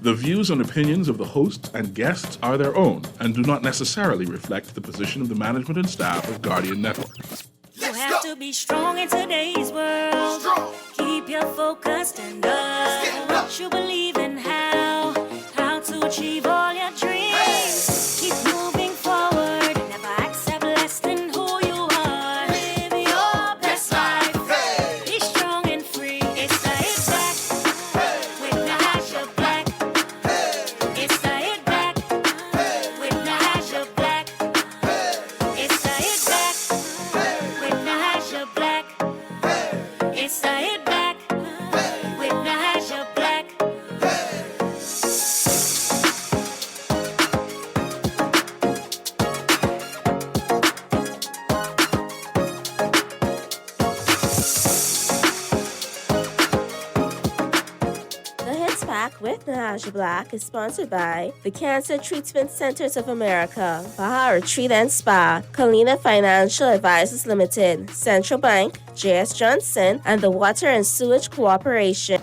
The views and opinions of the hosts and guests are their own and do not necessarily reflect the position of the management and staff of Guardian Network. You have to be strong in today's world. Keep your focus and up. You believe in how to achieve all your dreams. Keep moving forward. Never accept less than who you are. Live your best life. Be strong and free. It's the Hit Back with Nahaja Black. It's the Hit Back with Nahaja Black. It's the Hit Back with Nahaja Black. It's the Hit Back with Nahaja Black. The Hits Pack with Nahaja Black is sponsored by the Cancer Treatment Centers of America, Baja Retreat and Spa, Kalina Financial Advisors Limited, Central Bank, J.S. Johnson, and the Water and Sewage Corporation.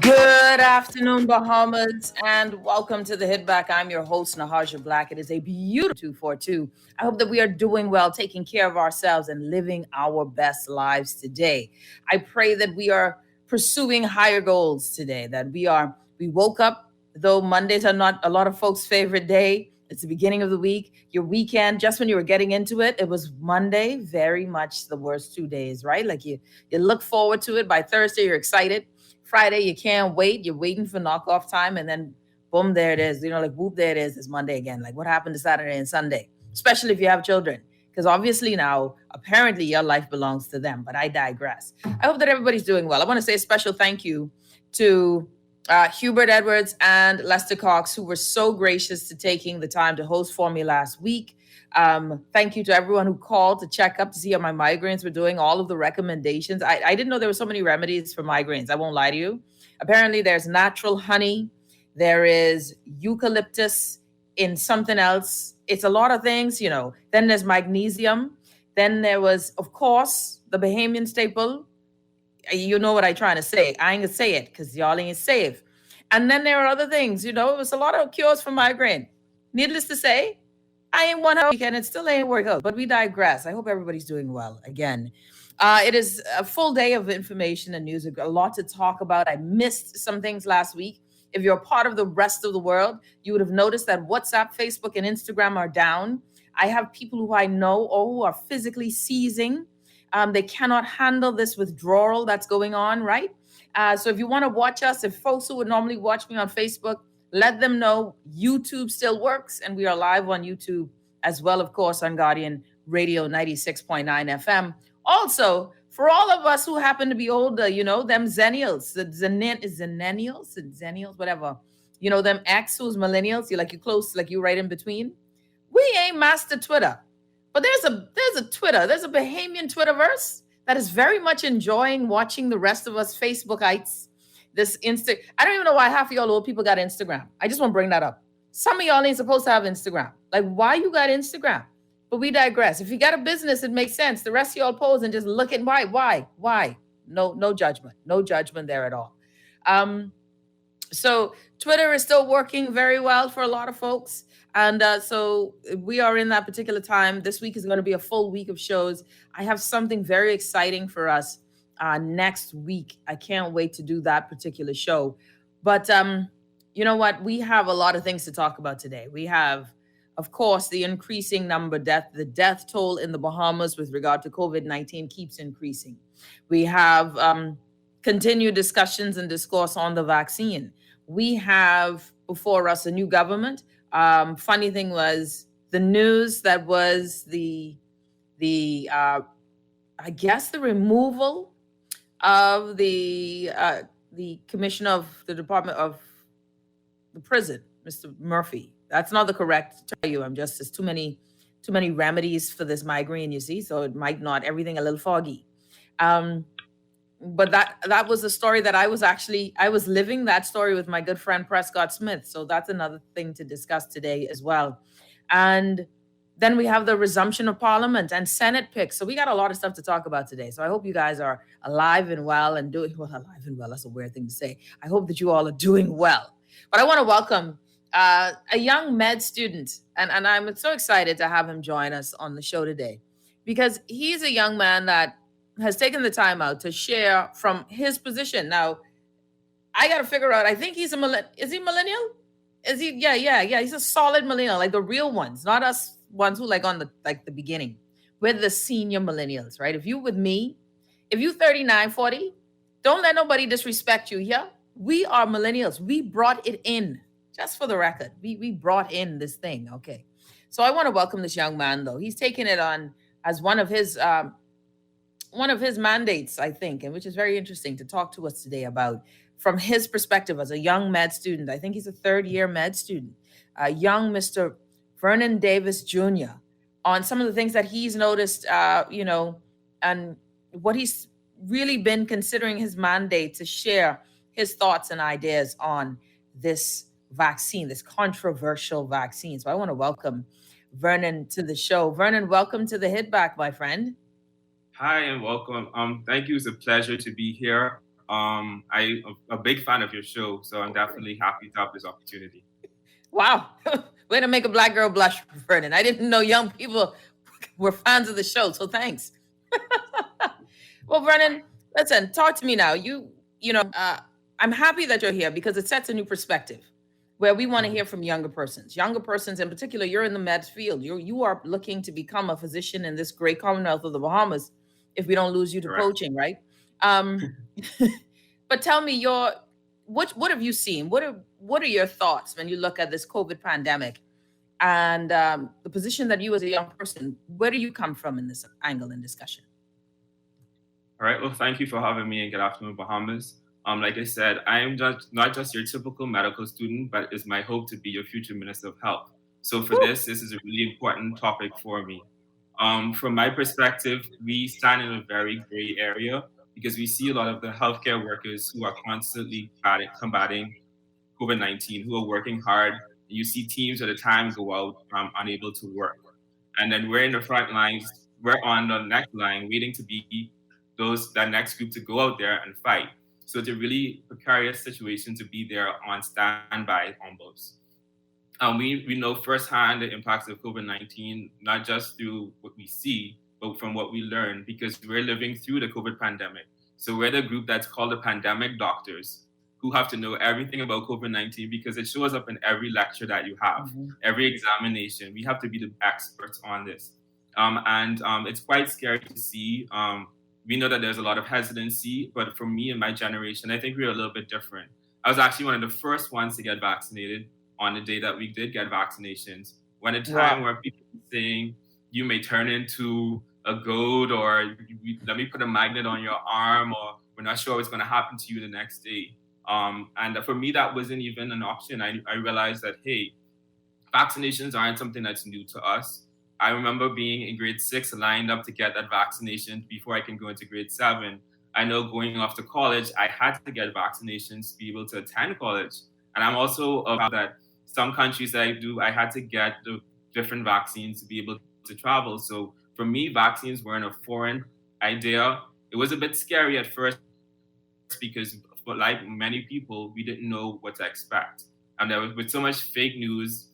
Good afternoon, Bahamas, and welcome to the Hit Back. I'm your host, Nahaja Black. It is a beautiful 242. I hope that we are doing well, taking care of ourselves, and living our best lives today. I pray that we are pursuing higher goals today, that we woke up, though Mondays are not a lot of folks' favorite day. It's the beginning of the week. Your weekend, just when you were getting into it, it was Monday, very much the worst 2 days, right? Like you look forward to it. By Thursday, you're excited. Friday, you can't wait. You're waiting for knockoff time, and then boom, there it is. Like whoop, there it is. It's Monday again. Like what happened to Saturday and Sunday? Especially if you have children, because obviously now, apparently, your life belongs to them. But I digress. I hope that everybody's doing well. I want to say a special thank you to Hubert Edwards and Lester Cox, who were so gracious to taking the time to host for me last week. Thank you to everyone who called to check up to see how my migraines were doing, all of the recommendations. I didn't know there were so many remedies for migraines. I won't lie to you. Apparently, there's natural honey. There is eucalyptus in something else. It's a lot of things, Then there's magnesium. Then there was, of course, the Bahamian staple. You know what I'm trying to say. I ain't going to say it because y'all ain't safe. And then there are other things, it was a lot of cures for migraine. Needless to say, I ain't one weekend. It still ain't work out, but we digress. I hope everybody's doing well again. It is a full day of information and news, a lot to talk about. I missed some things last week. If you're a part of the rest of the world, you would have noticed that WhatsApp, Facebook, and Instagram are down. I have people who I know who are physically seizing. They cannot handle this withdrawal that's going on, right? So if you want to watch us, if folks who would normally watch me on Facebook, let them know YouTube still works, and we are live on YouTube as well, of course, on Guardian Radio 96.9 FM. Also, for all of us who happen to be older, them Zennials, Zennials, whatever, them X who's millennials, you close, like you right in between. We ain't master Twitter, but there's a Twitter, there's a Bahamian Twitterverse that is very much enjoying watching the rest of us Facebookites. This I don't even know why half of y'all old people got Instagram. I just want to bring that up. Some of y'all ain't supposed to have Instagram. Like, why you got Instagram? But we digress. If you got a business, it makes sense. The rest of y'all pose and just look at why. No judgment. No judgment there at all. So Twitter is still working very well for a lot of folks. And so we are in that particular time. This week is going to be a full week of shows. I have something very exciting for us next week. I can't wait to do that particular show. But you know what? We have a lot of things to talk about today. We have, of course, the increasing number the death toll in the Bahamas with regard to COVID-19 keeps increasing. We have continued discussions and discourse on the vaccine. We have before us a new government. Funny thing was the news that was the I guess the removal of the commissioner of the Department of the Prison, Mr. Murphy. That's not the correct to tell you. There's too many remedies for this migraine, you see, so it might not, everything a little foggy. But that was a story that I was living that story with my good friend Prescott Smith. So that's another thing to discuss today as well. And Then we have the resumption of Parliament and Senate picks. So we got a lot of stuff to talk about today. So I hope you guys are alive and well and doing well. Alive and well, that's a weird thing to say. I hope that you all are doing well. But I want to welcome a young med student, and I'm so excited to have him join us on the show today because he's a young man that has taken the time out to share from his position. Now, I got to figure out, I think he's is he millennial? Is he? Yeah. He's a solid millennial, like the real ones, not us ones who like on the beginning. We're the senior millennials, right? If you with me, if you 39, 40, don't let nobody disrespect you here. We are millennials. We brought it in, just for the record. We brought in this thing, okay? So I want to welcome this young man, though. He's taken it on as one of his mandates, I think, and which is very interesting to talk to us today about from his perspective as a young med student. I think he's a third-year med student, young Mr. Vernon Davis Jr., on some of the things that he's noticed, and what he's really been considering his mandate to share his thoughts and ideas on this vaccine, this controversial vaccine. So I want to welcome Vernon to the show. Vernon, welcome to the Hit Back, my friend. Hi and welcome. Thank you. It's a pleasure to be here. I'm a big fan of your show, so I'm definitely happy to have this opportunity. Wow. Way to make a Black girl blush, Vernon. I didn't know young people were fans of the show, so thanks. Well, Vernon, listen, talk to me now. I'm happy that you're here because it sets a new perspective where we want to hear from younger persons in particular. You're in the med field. You are looking to become a physician in this great Commonwealth of the Bahamas if we don't lose you to poaching, right? But tell me what have you seen? What are your thoughts when you look at this COVID pandemic and the position that you as a young person, where do you come from in this angle and discussion? All right. Well, thank you for having me and good afternoon, Bahamas. Like I said, I am not just your typical medical student, but it's my hope to be your future Minister of Health. So for this is a really important topic for me. From my perspective, we stand in a very gray area because we see a lot of the healthcare workers who are constantly combating COVID-19, who are working hard. You see teams at a time go out unable to work. And then we're in the front lines, we're on the next line waiting to be that next group to go out there and fight. So it's a really precarious situation to be there on standby almost. We know firsthand the impacts of COVID-19, not just through what we see, but from what we learn, because we're living through the COVID pandemic. So we're the group that's called the pandemic doctors, who have to know everything about COVID-19 because it shows up in every lecture that you have, every examination. We have to be the experts on this. And it's quite scary to see. We know that there's a lot of hesitancy, but for me and my generation, I think we're a little bit different. I was actually one of the first ones to get vaccinated on the day that we did get vaccinations. When a time where people were saying you may turn into a goat, or let me put a magnet on your arm, or we're not sure what's going to happen to you the next day. And for me, that wasn't even an option. I realized that, hey, vaccinations aren't something that's new to us. I remember being in grade 6 lined up to get that vaccination before I can go into grade 7. I know going off to college, I had to get vaccinations to be able to attend college. And I'm also about that some countries that I had to get the different vaccines to be able to travel. So for me, vaccines weren't a foreign idea. It was a bit scary at first because, like many people, we didn't know what to expect. And there was, with so much fake news,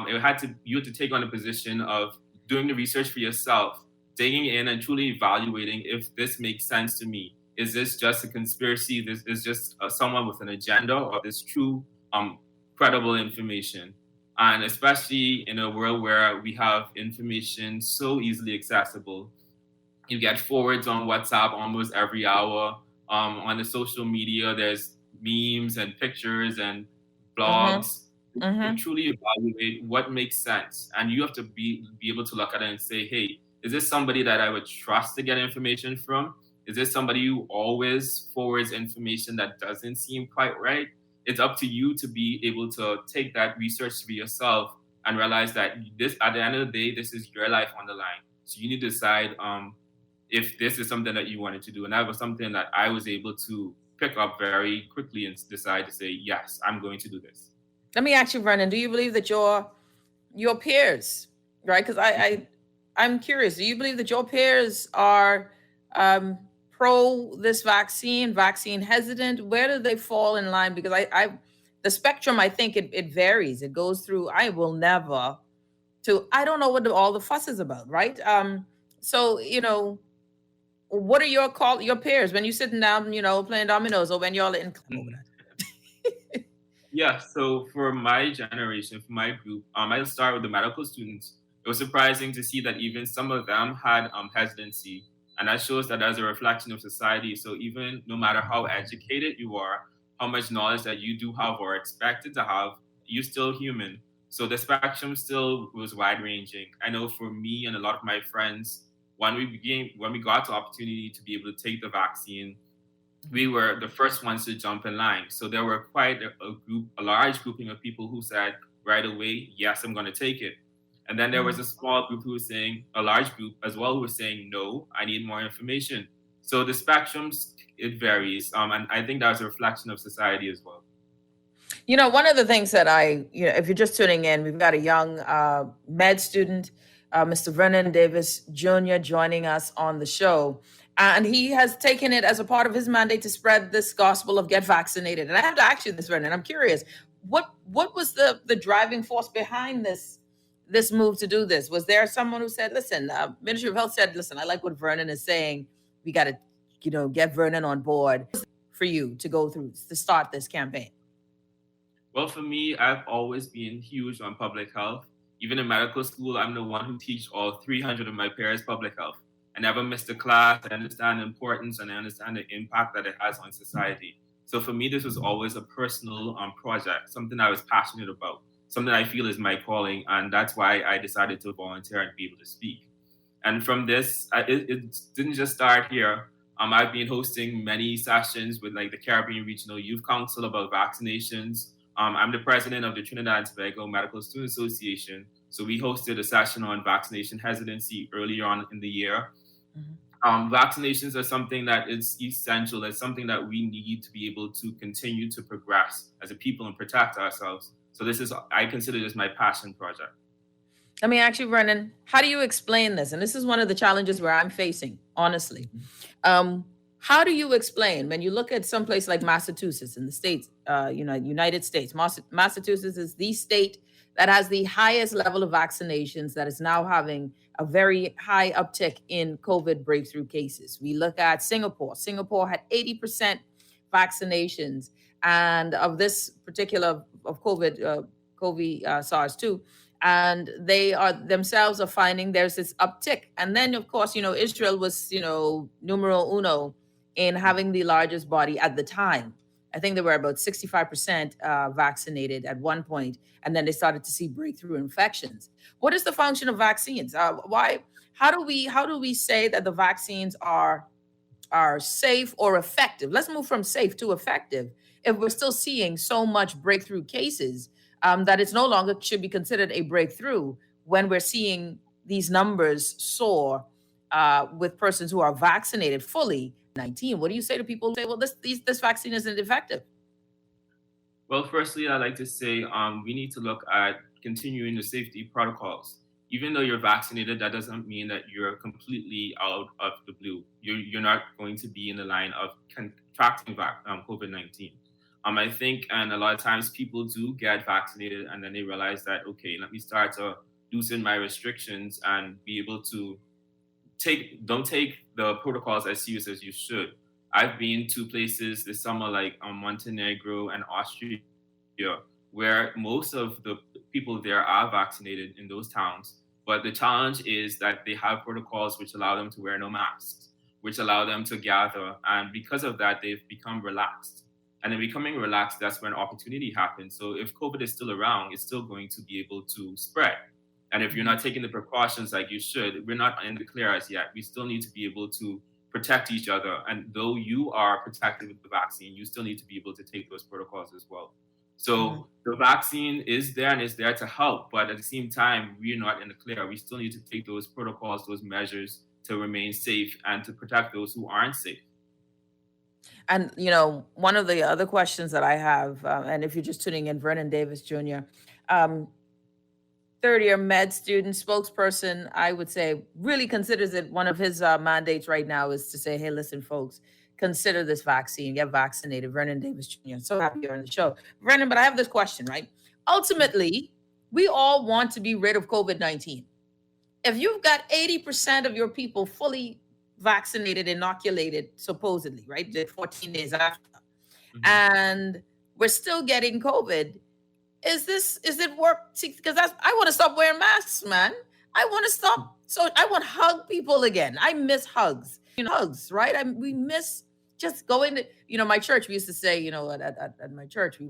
you had to take on a position of doing the research for yourself, digging in and truly evaluating if this makes sense to me. Is this just a conspiracy? This is just someone with an agenda, or this true, credible information? And especially in a world where we have information so easily accessible, you get forwards on WhatsApp almost every hour. On the social media, there's memes and pictures and blogs. You truly evaluate what makes sense, and you have to be able to look at it and say, hey, is this somebody that I would trust to get information from? Is this somebody who always forwards information that doesn't seem quite right? It's up to you to be able to take that research for yourself and realize that this, at the end of the day, this is your life on the line. So you need to decide if this is something that you wanted to do. And that was something that I was able to pick up very quickly and decide to say, yes, I'm going to do this. Let me ask you, Vernon, do you believe that your peers right? Because I'm curious. Do you believe that your peers are um, pro this vaccine hesitant? Where do they fall in line? Because the spectrum, I think it varies. It goes through. I will never to. I don't know what all the fuss is about, right? So what are your peers when you sitting down, playing dominoes, or when y'all in club over Mhm. that? Yeah, so for my generation, for my group, I'll start with the medical students. It was surprising to see that even some of them had hesitancy, and that shows that as a reflection of society. So even no matter how educated you are, how much knowledge that you do have or expected to have, you're still human. So the spectrum still was wide ranging. I know for me and a lot of my friends, when we got the opportunity to be able to take the vaccine, we were the first ones to jump in line. So there were quite a large grouping of people who said right away, yes, I'm going to take it. And then there was a small group who was saying, a large group as well, who was saying, no, I need more information. So the spectrums, it varies. And I think that's a reflection of society as well. One of the things that if you're just tuning in, we've got a young med student, Mr. Vernon Davis Jr., joining us on the show. And he has taken it as a part of his mandate to spread this gospel of get vaccinated. And I have to ask you this, Vernon. I'm curious, what was the driving force behind this move to do this? Was there someone who said, listen, Ministry of Health said, listen, I like what Vernon is saying. We got to, get Vernon on board for you to go through to start this campaign? Well, for me, I've always been huge on public health. Even in medical school, I'm the one who teach all 300 of my peers public health. I never missed a class. I understand the importance and I understand the impact that it has on society. So for me, this was always a personal project, something I was passionate about, something I feel is my calling, and that's why I decided to volunteer and be able to speak. And from this, it didn't just start here. I've been hosting many sessions with like the Caribbean Regional Youth Council about vaccinations. I'm the president of the Trinidad and Tobago Medical Student Association. So we hosted a session on vaccination hesitancy earlier on in the year. Vaccinations are something that is essential. It's something that we need to be able to continue to progress as a people and protect ourselves. So I consider this my passion project. Let me ask you, Vernon, how do you explain this? And this is one of the challenges where I'm facing, honestly. How do you explain when you look at some place like Massachusetts in the States, United States? Massachusetts is the state that has the highest level of vaccinations, that is now having a very high uptick in COVID breakthrough cases. We look at Singapore. Singapore had 80% vaccinations, and of this particular of COVID SARS-2, and they are themselves are finding there's this uptick. And then, of course, Israel was, numero uno in having the largest body at the time. I think they were about 65% vaccinated at one point, and then they started to see breakthrough infections. What is the function of vaccines? How do we say that the vaccines are safe or effective? Let's move from safe to effective if we're still seeing so much breakthrough cases, that it's no longer should be considered a breakthrough when we're seeing these numbers soar with persons who are vaccinated fully. 19. What do you say to people who say, well, this vaccine isn't effective? Well, firstly, I'd like to say we need to look at continuing the safety protocols. Even though you're vaccinated, that doesn't mean that you're completely out of the blue. You're not going to be in the line of contracting COVID-19. I think, and a lot of times people do get vaccinated and then they realize that, okay, let me start to loosen my restrictions and be able to don't take the protocols as serious as you should. I've been to places this summer like Montenegro and Austria, where most of the people there are vaccinated in those towns. But the challenge is that they have protocols which allow them to wear no masks, which allow them to gather. And because of that, they've become relaxed. And in becoming relaxed, that's when opportunity happens. So if COVID is still around, it's still going to be able to spread. And if you're not taking the precautions like you should, we're not in the clear as yet. We still need to be able to protect each other. And though you are protected with the vaccine, you still need to be able to take those protocols as well. So the vaccine is there and it's there to help. But at the same time, we're not in the clear. We still need to take those protocols, those measures to remain safe and to protect those who aren't safe. And, one of the other questions that I have, and if you're just tuning in, Vernon Davis Jr., third-year med student spokesperson, I would say, really considers it one of his mandates right now is to say, hey, listen, folks, consider this vaccine, get vaccinated. Vernon Davis Jr. So happy you're on the show. Vernon, but I have this question, right? Ultimately, we all want to be rid of COVID-19. If you've got 80% of your people fully vaccinated, inoculated, supposedly, right? 14 days after, and we're still getting COVID, is it work? Because I want to stop wearing masks, man. I want to stop. So I want to hug people again. I miss hugs. Hugs, right? We miss just going to, my church. We used to say, at my church, we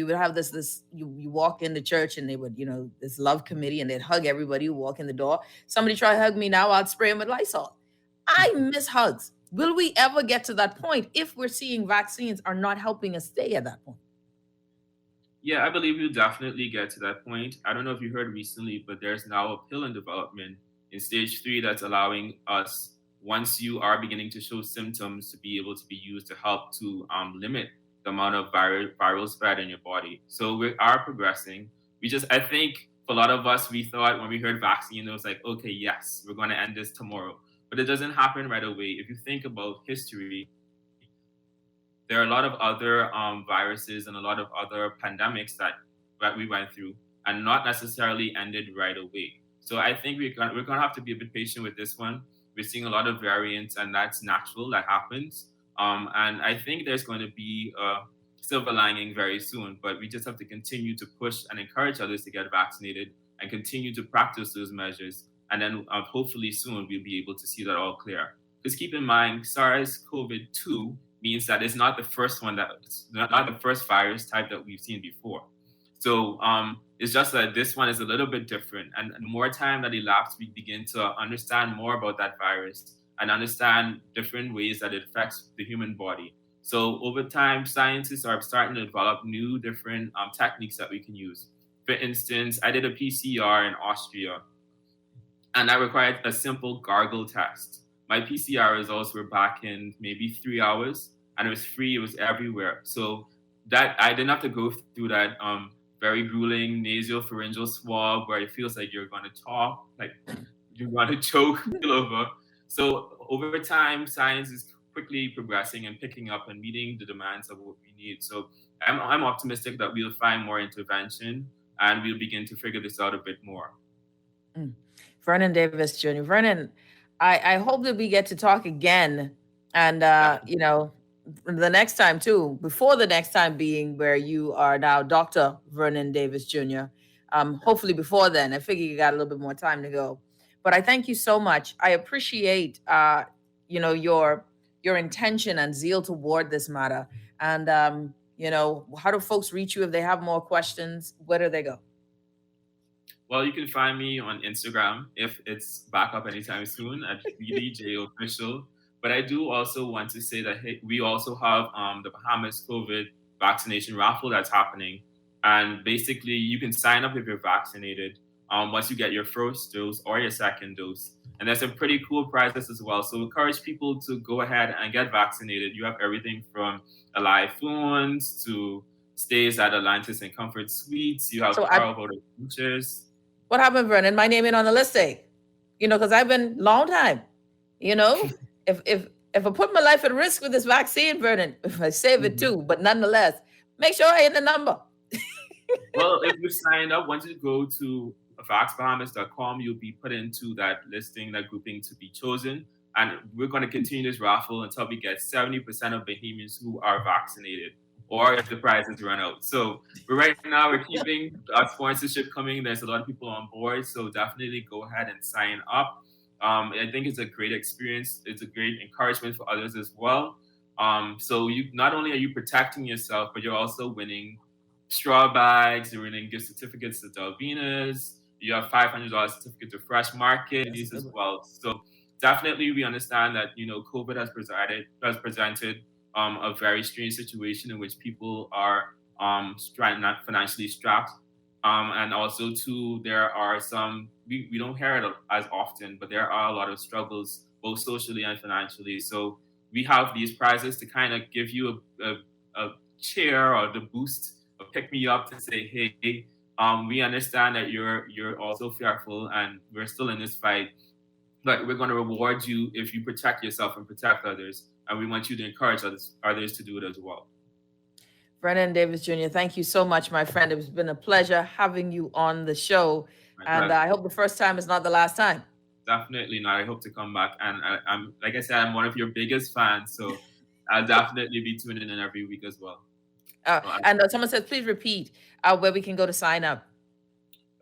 would have this you walk in the church and they would, this love committee, and they'd hug everybody who walk in the door. Somebody try to hug me now, I'd spray them with Lysol. I miss hugs. Will we ever get to that point if we're seeing vaccines are not helping us stay at that point? Yeah, I believe we'll definitely get to that point. I don't know if you heard recently, but there's now a pill in development in stage 3 that's allowing us, once you are beginning to show symptoms, to be able to be used to help to limit the amount of viral spread in your body. So we are progressing. I think for a lot of us, we thought when we heard vaccine, it was like, okay, yes, we're going to end this tomorrow. But it doesn't happen right away. If you think about history, there are a lot of other viruses and a lot of other pandemics that we went through and not necessarily ended right away. So I think we're going to have to be a bit patient with this one. We're seeing a lot of variants, and that's natural. That happens. And I think there's going to be a silver lining very soon, but we just have to continue to push and encourage others to get vaccinated and continue to practice those measures. And then hopefully soon we'll be able to see that all clear. Because keep in mind, SARS-CoV-2 means that it's not the first one not the first virus type that we've seen before. So it's just that this one is a little bit different. And the more time that elapses, we begin to understand more about that virus and understand different ways that it affects the human body. So over time, scientists are starting to develop new different techniques that we can use. For instance, I did a PCR in Austria, and I required a simple gargle test. My PCR results were back in maybe 3 hours, and it was free. It was everywhere. So that I didn't have to go through that very grueling nasopharyngeal swab where it feels like you're going to talk, like you're going to choke all over. So over time, science is quickly progressing and picking up and meeting the demands of what we need. So I'm optimistic that we'll find more intervention and we'll begin to figure this out a bit more. Vernon Davis Jr. Vernon, I hope that we get to talk again, and the next time too, before the next time being where you are now Dr. Vernon Davis Jr. Hopefully before then. I figure you got a little bit more time to go. But I thank you so much. I appreciate your intention and zeal toward this matter. And how do folks reach you if they have more questions? Where do they go? Well, you can find me on Instagram if it's back up anytime soon at BDJOfficial. But I do also want to say that we also have the Bahamas COVID vaccination raffle that's happening. And basically, you can sign up if you're vaccinated once you get your first dose or your second dose. And there's some pretty cool prizes as well. So encourage people to go ahead and get vaccinated. You have everything from live phones to stays at Atlantis and Comfort Suites. You have power voter features. What happened, Vernon? My name ain't on the listing. Because I've been long time. If I put my life at risk with this vaccine, Vernon, if I save it too, but nonetheless, make sure I hit the number. Well, if you sign up, once you go to vaxbahamas.com, you'll be put into that listing, that grouping to be chosen. And we're going to continue this raffle until we get 70% of Bahamians who are vaccinated, or if the prizes run out. So right now we're keeping our sponsorship coming. There's a lot of people on board, so definitely go ahead and sign up. I think it's a great experience. It's a great encouragement for others as well. So you not only are you protecting yourself, but you're also winning straw bags. You're winning gift certificates to Dalvinas. You have $500 certificate to Fresh Market as well. So definitely we understand that COVID has presented a very strange situation in which people are not financially strapped. And also, too, there are some, we don't hear it as often, but there are a lot of struggles, both socially and financially. So we have these prizes to kind of give you a cheer or the boost, or pick me up to say, hey, We understand that you're also fearful, and we're still in this fight. But we're going to reward you if you protect yourself and protect others, and we want you to encourage others to do it as well. Vernon Davis Jr., thank you so much, my friend. It's been a pleasure having you on the show. My And pleasure. I hope the first time is not the last time. Definitely not. I hope to come back. And I'm, like I said, I'm one of your biggest fans. So I'll definitely be tuning in every week as well. And someone says, please repeat where we can go to sign up.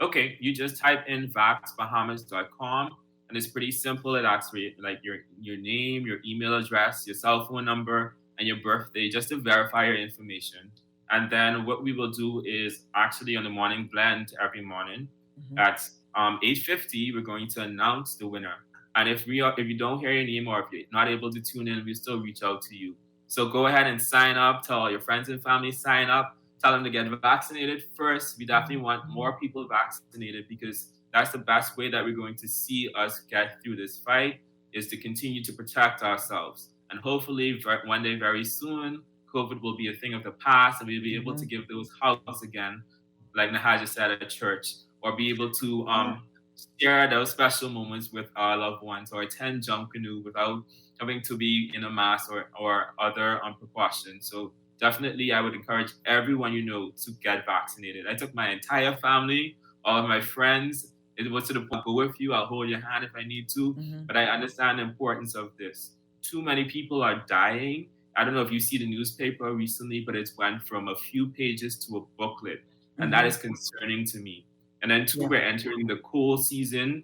Okay, you just type in vaxbahamas.com, and it's pretty simple. It asks for like your name, your email address, your cell phone number, and your birthday, just to verify your information. And then what we will do is actually on the morning blend every morning at 8:50, we're going to announce the winner. And if you don't hear your name, or if you're not able to tune in, we still reach out to you. So go ahead and sign up. Tell all your friends and family, sign up. Tell them to get vaccinated first. We definitely want more people vaccinated, because that's the best way that we're going to see us get through this fight, is to continue to protect ourselves. And hopefully one day very soon, COVID will be a thing of the past, and we'll be able to give those hugs again, like Nahaja said at church, or be able to share those special moments with our loved ones, or attend jump canoe without having to be in a mask or other precautions. So definitely, I would encourage everyone to get vaccinated. I took my entire family, all of my friends. It was to the point, go with you. I'll hold your hand if I need to. But I understand the importance of this. Too many people are dying. I don't know if you see the newspaper recently, but it's went from a few pages to a booklet. And that is concerning to me. And then we're entering the cold season.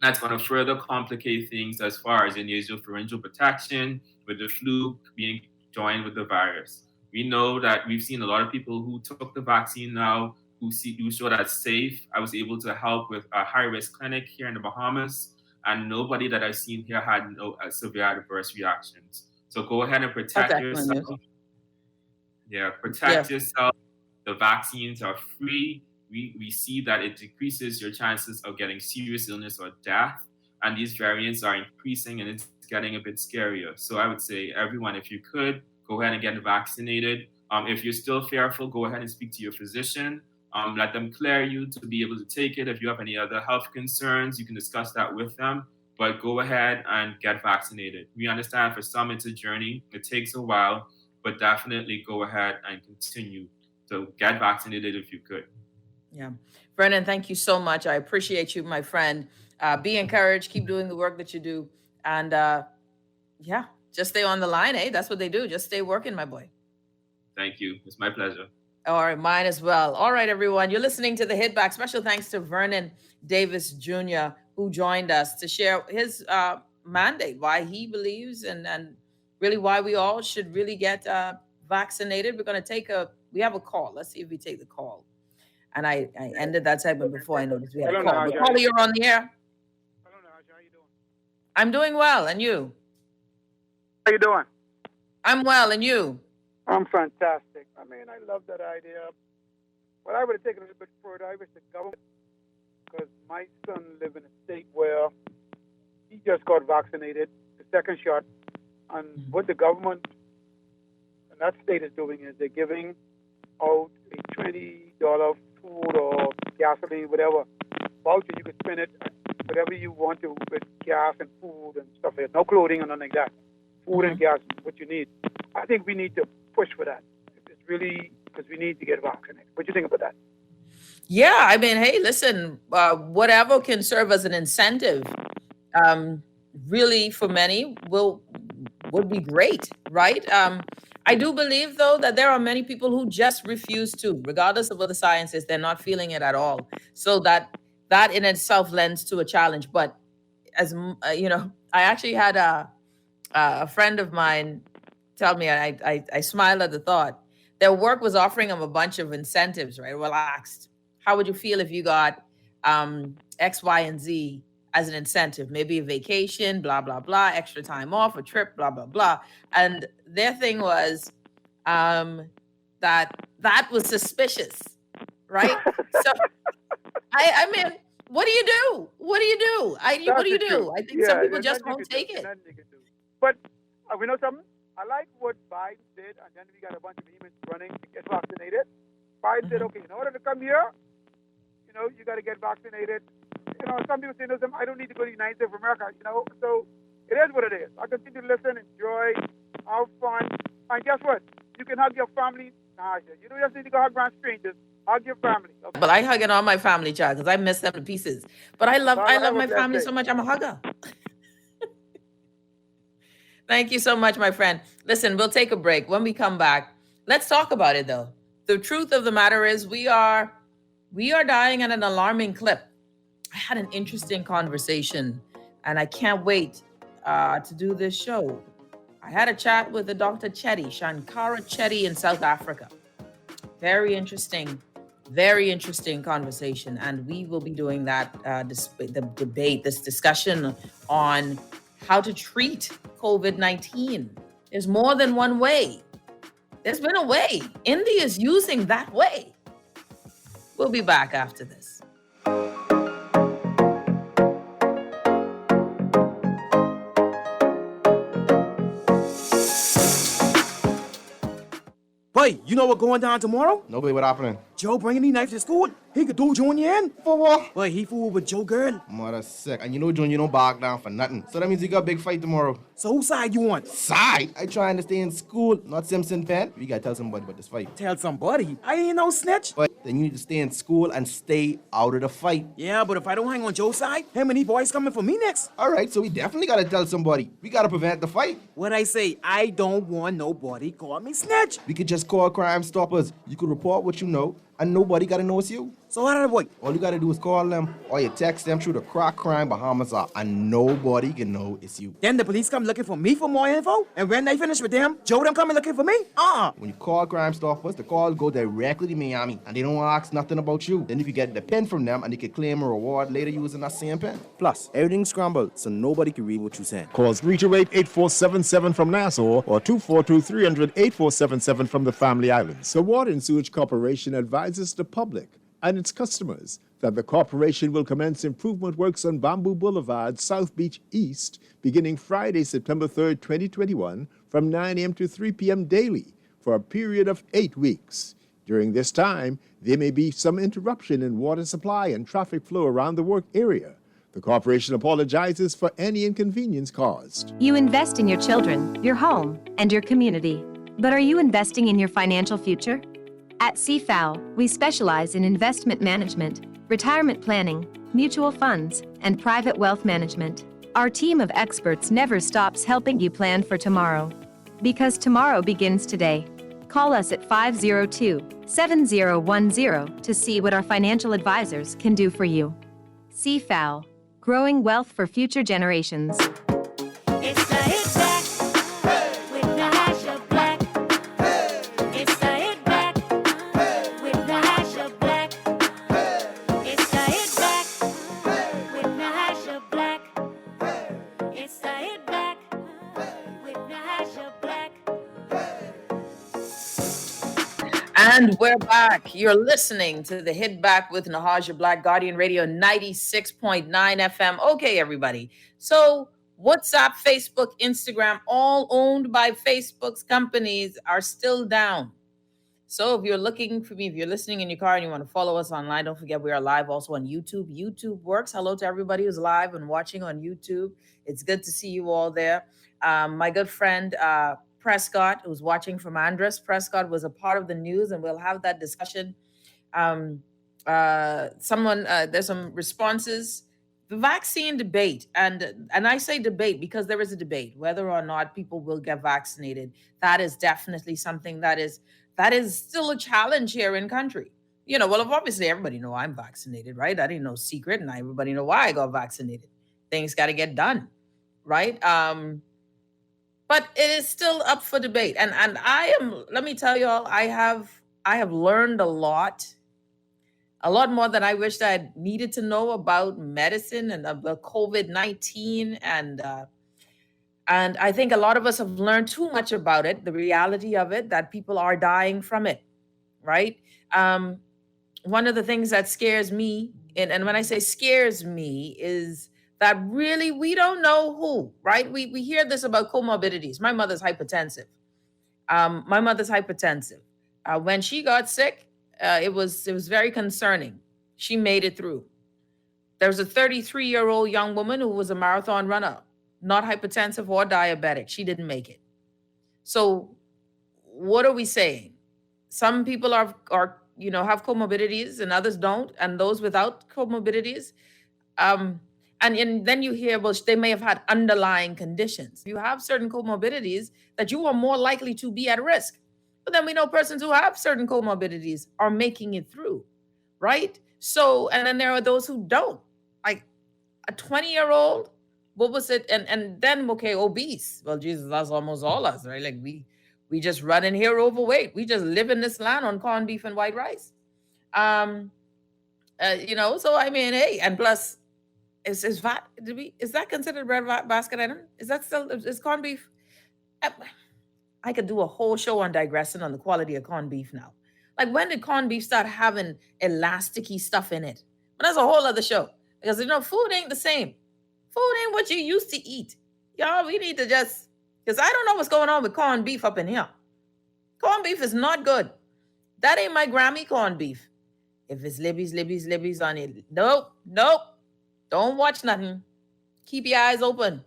That's going to further complicate things as far as the nasopharyngeal protection, with the flu being joined with the virus. We know that we've seen a lot of people who took the vaccine now who show that it's safe. I was able to help with a high-risk clinic here in the Bahamas, and nobody that I've seen here had no severe adverse reactions. So go ahead and protect yourself. Yeah, protect yourself. The vaccines are free. We see that it decreases your chances of getting serious illness or death. And these variants are increasing, and it's getting a bit scarier. So I would say, everyone, if you could, go ahead and get vaccinated. If you're still fearful, go ahead and speak to your physician. Let them clear you to be able to take it. If you have any other health concerns, you can discuss that with them. But go ahead and get vaccinated. We understand for some it's a journey. It takes a while, but definitely go ahead and continue to get vaccinated if you could. Yeah. Brennan, thank you so much. I appreciate you, my friend. Be encouraged. Keep doing the work that you do. And just stay on the line, eh? That's what they do. Just stay working, my boy. Thank you. It's my pleasure. All right, mine as well. All right, everyone. You're listening to The Hit Back. Special thanks to Vernon Davis Jr., who joined us to share his mandate, why he believes, and really why we all should really get vaccinated. We're going to we have a call. Let's see if we take the call. And I ended that segment before I noticed we had a call. Caller, you're on the air. Hello, Nahaja. How you doing? I'm doing well. And you? How you doing? I'm well. And you? I'm fantastic. I mean, I love that idea. But I would have taken it a little bit further. I wish the government, because my son lives in a state where he just got vaccinated, the second shot. And what the government in that state is doing is they're giving out a $20 food or gasoline, whatever voucher. You could spend it whatever you want to with gas and food and stuff like that. No clothing or nothing like that. Food and gas, what you need. I think we need to push for that. It's really because we need to get vaccinated. What do you think about that? Yeah, I mean, hey, listen, whatever can serve as an incentive, really for many would be great, right? I do believe, though, that there are many people who just refuse to, regardless of what the science is, they're not feeling it at all. So that in itself lends to a challenge. But as I actually had a friend of mine tell me, I smiled at the thought, their work was offering them a bunch of incentives, right? Well, I asked, how would you feel if you got X, Y, and Z as an incentive? Maybe a vacation, blah, blah, blah, extra time off, a trip, blah, blah, blah. And their thing was that was suspicious, right? So, I mean, what do you do? What do you do? What do you do? I think some people just won't take it. But we know something. I like what Biden did, and then we got a bunch of emails running to get vaccinated. Biden said, okay, in order to come here, You got to get vaccinated. Some people say, no, I don't need to go to the United States of America, So it is what it is. I continue to listen, enjoy, have fun. And guess what? You can hug your family. Nahaja. You don't just need to go hug around strangers. Hug your family. Okay? But I hug all my family, child, because I miss them to pieces. But I love my family so much. I'm a hugger. Thank you so much, my friend. Listen, we'll take a break. When we come back, let's talk about it, though. The truth of the matter is we are dying at an alarming clip. I had an interesting conversation, and I can't wait to do this show. I had a chat with the Dr. Chetty, Shankara Chetty in South Africa. Very interesting conversation. And we will be doing that, this discussion on how to treat COVID-19. There's more than one way. There's been a way. India is using that way. We'll be back after this. Boy, you know what going down tomorrow? No, babe, what happening? Joe bringing the knife to school. He could do Junior in. For what? Boy, he fooled with Joe girl. Mother sick. And Junior don't back down for nothing. So that means you got a big fight tomorrow. So whose side you want? Side? I trying to stay in school, not Simpson Pen. We gotta tell somebody about this fight. Tell somebody. I ain't no snitch. But then you need to stay in school and stay out of the fight. Yeah, but if I don't hang on Joe's side, him and these boys coming for me next. All right, so we definitely gotta tell somebody. We gotta prevent the fight. What I say, I don't want nobody call me snitch. We could just call Crime Stoppers. You could report what you know, and nobody gotta know it's you. So how did it work? All you gotta do is call them, or you text them through the Crack Crime Bahamas app, and nobody can know it's you. Then the police come looking for me for more info, and when they finish with them, Joe them coming looking for me? When you call Crime Stoppers, the calls go directly to Miami, and they don't ask nothing about you. Then if you get the pen from them, and they can claim a reward later using that same pen. Plus, everything's scrambled, so nobody can read what you're saying. Call 328-8477 from Nassau or 242-300-8477 from the Family Islands. The Water and Sewage Corporation advises the public and its customers that the corporation will commence improvement works on Bamboo Boulevard, South Beach East, beginning Friday, September 3rd, 2021, from 9 a.m. to 3 p.m. daily for a period of 8 weeks. During this time, there may be some interruption in water supply and traffic flow around the work area. The corporation apologizes for any inconvenience caused. You invest in your children, your home, and your community. But are you investing in your financial future? At CFAO, we specialize in investment management, retirement planning, mutual funds, and private wealth management. Our team of experts never stops helping you plan for tomorrow. Because tomorrow begins today. Call us at 502-7010 to see what our financial advisors can do for you. CFAO, growing wealth for future generations. It's the Hit Back with Nahaja Black. It's the Hit Back with Nahaja Black. It's the Hit Back with Nahaja Black. It's the Hit Back with Nahaja Black. And we're back. You're listening to the Hit Back with Nahaja Black, Guardian Radio 96.9 FM. Okay, everybody. So WhatsApp, Facebook, Instagram, all owned by Facebook's companies are still down. So if you're looking for me, if you're listening in your car and you want to follow us online, don't forget we are live also on YouTube. YouTube works. Hello to everybody who's live and watching on YouTube. It's good to see you all there. My good friend, Prescott, who's watching from Andres. Prescott was a part of the news, and we'll have that discussion. There's some responses. The vaccine debate, and I say debate because there is a debate whether or not people will get vaccinated. That is definitely something that is still a challenge here in country. Well, obviously everybody know I'm vaccinated, right? That ain't no secret, and everybody know why I got vaccinated. Things got to get done, right? But it is still up for debate. And let me tell y'all, I have learned a lot more than I wished I had needed to know about medicine and about COVID-19. And I think a lot of us have learned too much about it, the reality of it, that people are dying from it, right? One of the things that scares me, and when I say scares me, is that really we don't know who, right? We hear this about comorbidities. My mother's hypertensive. When she got sick, it was very concerning. She made it through. There was a 33-year-old young woman who was a marathon runner, not hypertensive or diabetic. She didn't make it. So what are we saying? Some people are have comorbidities and others don't, and those without comorbidities, and then you hear, well, they may have had underlying conditions. You have certain comorbidities that you are more likely to be at risk. But then we know persons who have certain comorbidities are making it through, right? So, and then there are those who don't. Like a 20-year-old, what was it? And then, okay, obese. Well, Jesus, that's almost all us, right? Like we just run in here overweight. We just live in this land on corned beef and white rice. So I mean, hey, and plus, is that considered bread basket item? Is that still, is corned beef? I could do a whole show on digressing on the quality of corned beef now. Like, when did corned beef start having elasticy stuff in it? But that's a whole other show. Because, food ain't the same. Food ain't what you used to eat. Y'all, we need to just, because I don't know what's going on with corned beef up in here. Corned beef is not good. That ain't my Grammy corned beef. If it's Libby's on it, nope. Don't watch nothing. Keep your eyes open.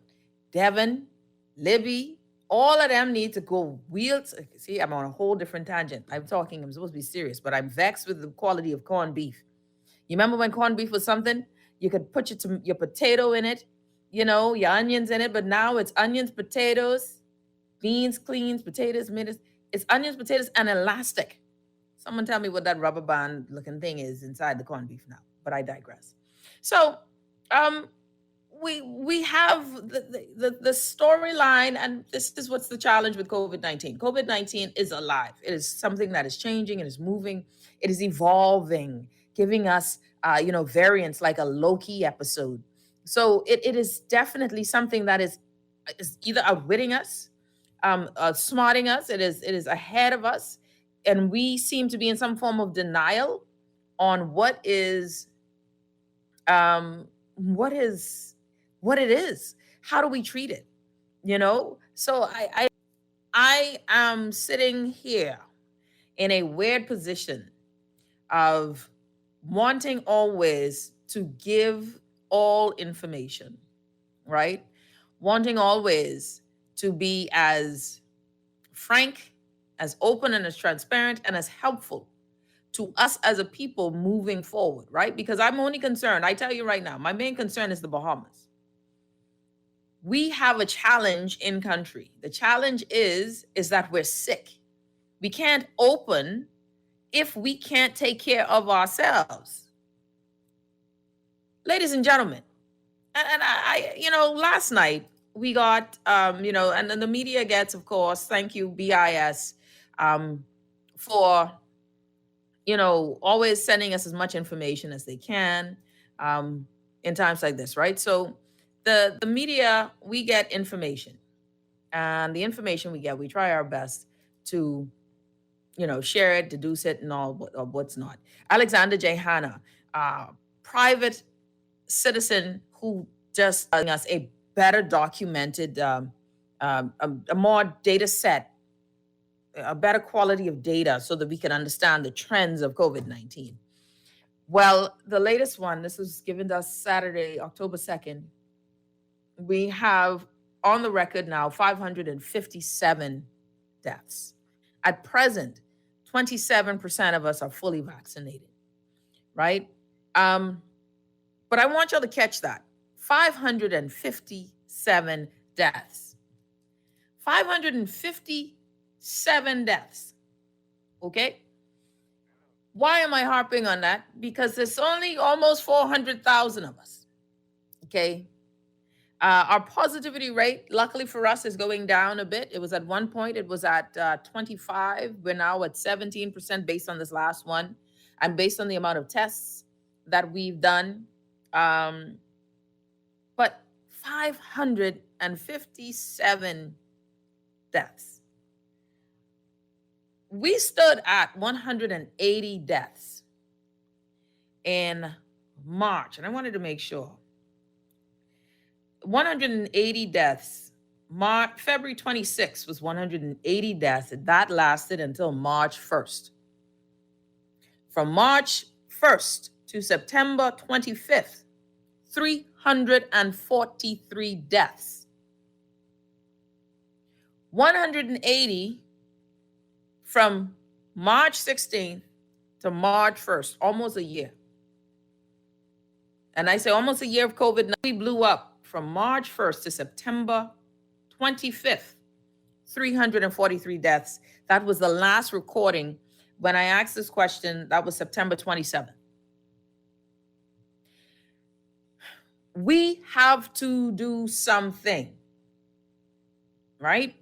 Devin, Libby, all of them need to go wheels. See, I'm on a whole different tangent. I'm supposed to be serious, but I'm vexed with the quality of corned beef. You remember when corned beef was something? You could put your potato in it, your onions in it, but now it's onions, potatoes, beans, cleans, potatoes, minutes. It's onions, potatoes, and elastic. Someone tell me what that rubber band looking thing is inside the corned beef now, but I digress. So, we have the storyline, and this is what's the challenge with COVID-19. COVID-19 is alive. It is something that is changing. It is moving. It is evolving, giving us, variants like a Loki episode. So it is definitely something that is either outwitting us, smarting us. It is ahead of us, and we seem to be in some form of denial on what it is. How do we treat it? So I am sitting here in a weird position of wanting always to give all information, right? Wanting always to be as frank, as open, and as transparent, and as helpful to us as a people moving forward, right? Because I'm only concerned, I tell you right now, my main concern is the Bahamas. We have a challenge in country. The challenge is that we're sick. We can't open if we can't take care of ourselves. Ladies and gentlemen, and I last night we got, and then the media gets, of course, thank you, BIS, for, always sending us as much information as they can in times like this, right? So the media, we get information, and the information we get, we try our best to, share it, deduce it, and all what's not. Alexander J. Hanna, private citizen who just giving us a better documented, a more data set, a better quality of data so that we can understand the trends of COVID-19. Well, the latest one, this was given to us Saturday, October 2nd. We have on the record now 557 deaths. At present, 27% of us are fully vaccinated, right? But I want y'all to catch that. 557 deaths. 557 deaths. Okay? Why am I harping on that? Because there's only almost 400,000 of us. Okay? Our positivity rate, luckily for us, is going down a bit. It was at one point, it was at 25. We're now at 17% based on this last one, and based on the amount of tests that we've done. But 557 deaths. We stood at 180 deaths in March, and I wanted to make sure. 180 deaths. February 26th was 180 deaths. That lasted until March 1st. From March 1st to September 25th, 343 deaths. 180 from March 16th to March 1st, almost a year. And I say almost a year of COVID. We blew up from March 1st to September 25th, 343 deaths. That was the last recording. When I asked this question, that was September 27th. We have to do something, right?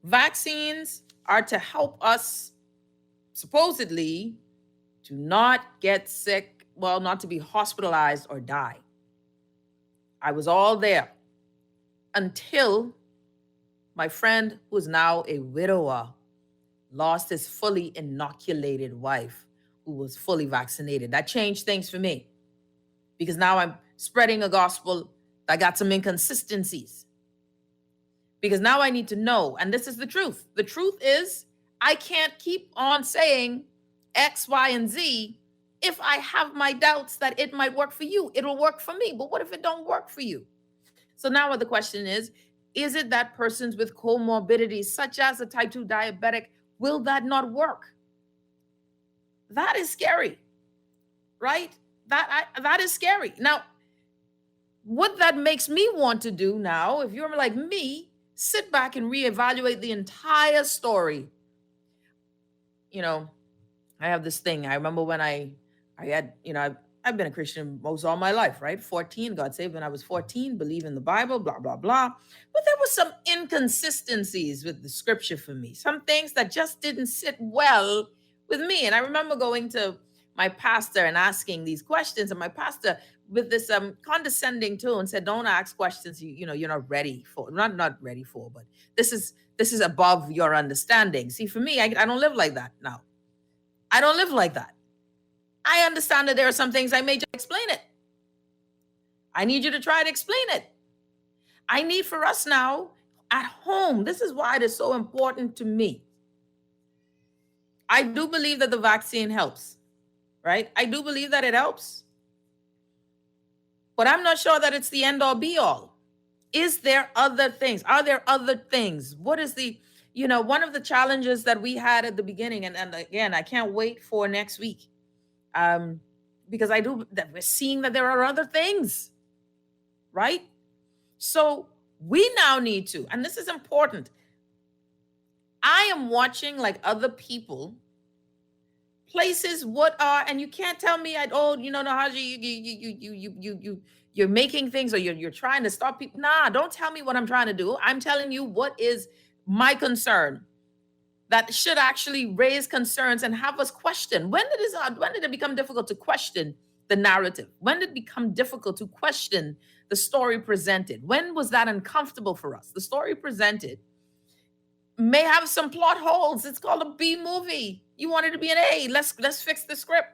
Vaccines are to help us, supposedly, to not get sick, well, not to be hospitalized or die. I was all there until my friend, who is now a widower, lost his fully inoculated wife who was fully vaccinated. That changed things for me because now I'm spreading a gospel that got some inconsistencies. Because now I need to know, and this is the truth. The truth is, I can't keep on saying X, Y, and Z if I have my doubts that it might work for you. It'll work for me, but what if it don't work for you? So now the question is it that persons with comorbidities, such as a type 2 diabetic, will that not work? That is scary, right? That is scary. Now, what that makes me want to do now, if you're like me, sit back and reevaluate the entire story. You know, I have this thing. I remember when I had, I've been a Christian most all my life, right? 14, got saved when I was 14, believe in the Bible, blah, blah, blah. But there were some inconsistencies with the scripture for me. Some things that just didn't sit well with me. And I remember going to my pastor and asking these questions. And my pastor, with this condescending tone, said, don't ask questions you're not ready for. Not ready for, but this is above your understanding. See, for me, I don't live like that now. I don't live like that. I understand that there are some things I may just explain it. I need you to try to explain it. I need for us now at home. This is why it is so important to me. I do believe that the vaccine helps, right? I do believe that it helps. But I'm not sure that it's the end all be all. Is there other things? Are there other things? What is one of the challenges that we had at the beginning, and again, I can't wait for next week. Because we're seeing that there are other things, right? So we now need to, and this is important. I am watching like other people, places and you can't tell me Nahaja, you're making things or you're trying to stop people. Nah, don't tell me what I'm trying to do. I'm telling you what is my concern that should actually raise concerns and have us question. When did it become difficult to question the narrative? When did it become difficult to question the story presented? When was that uncomfortable for us? The story presented may have some plot holes. It's called a B movie. You want it to be an A. Let's fix the script.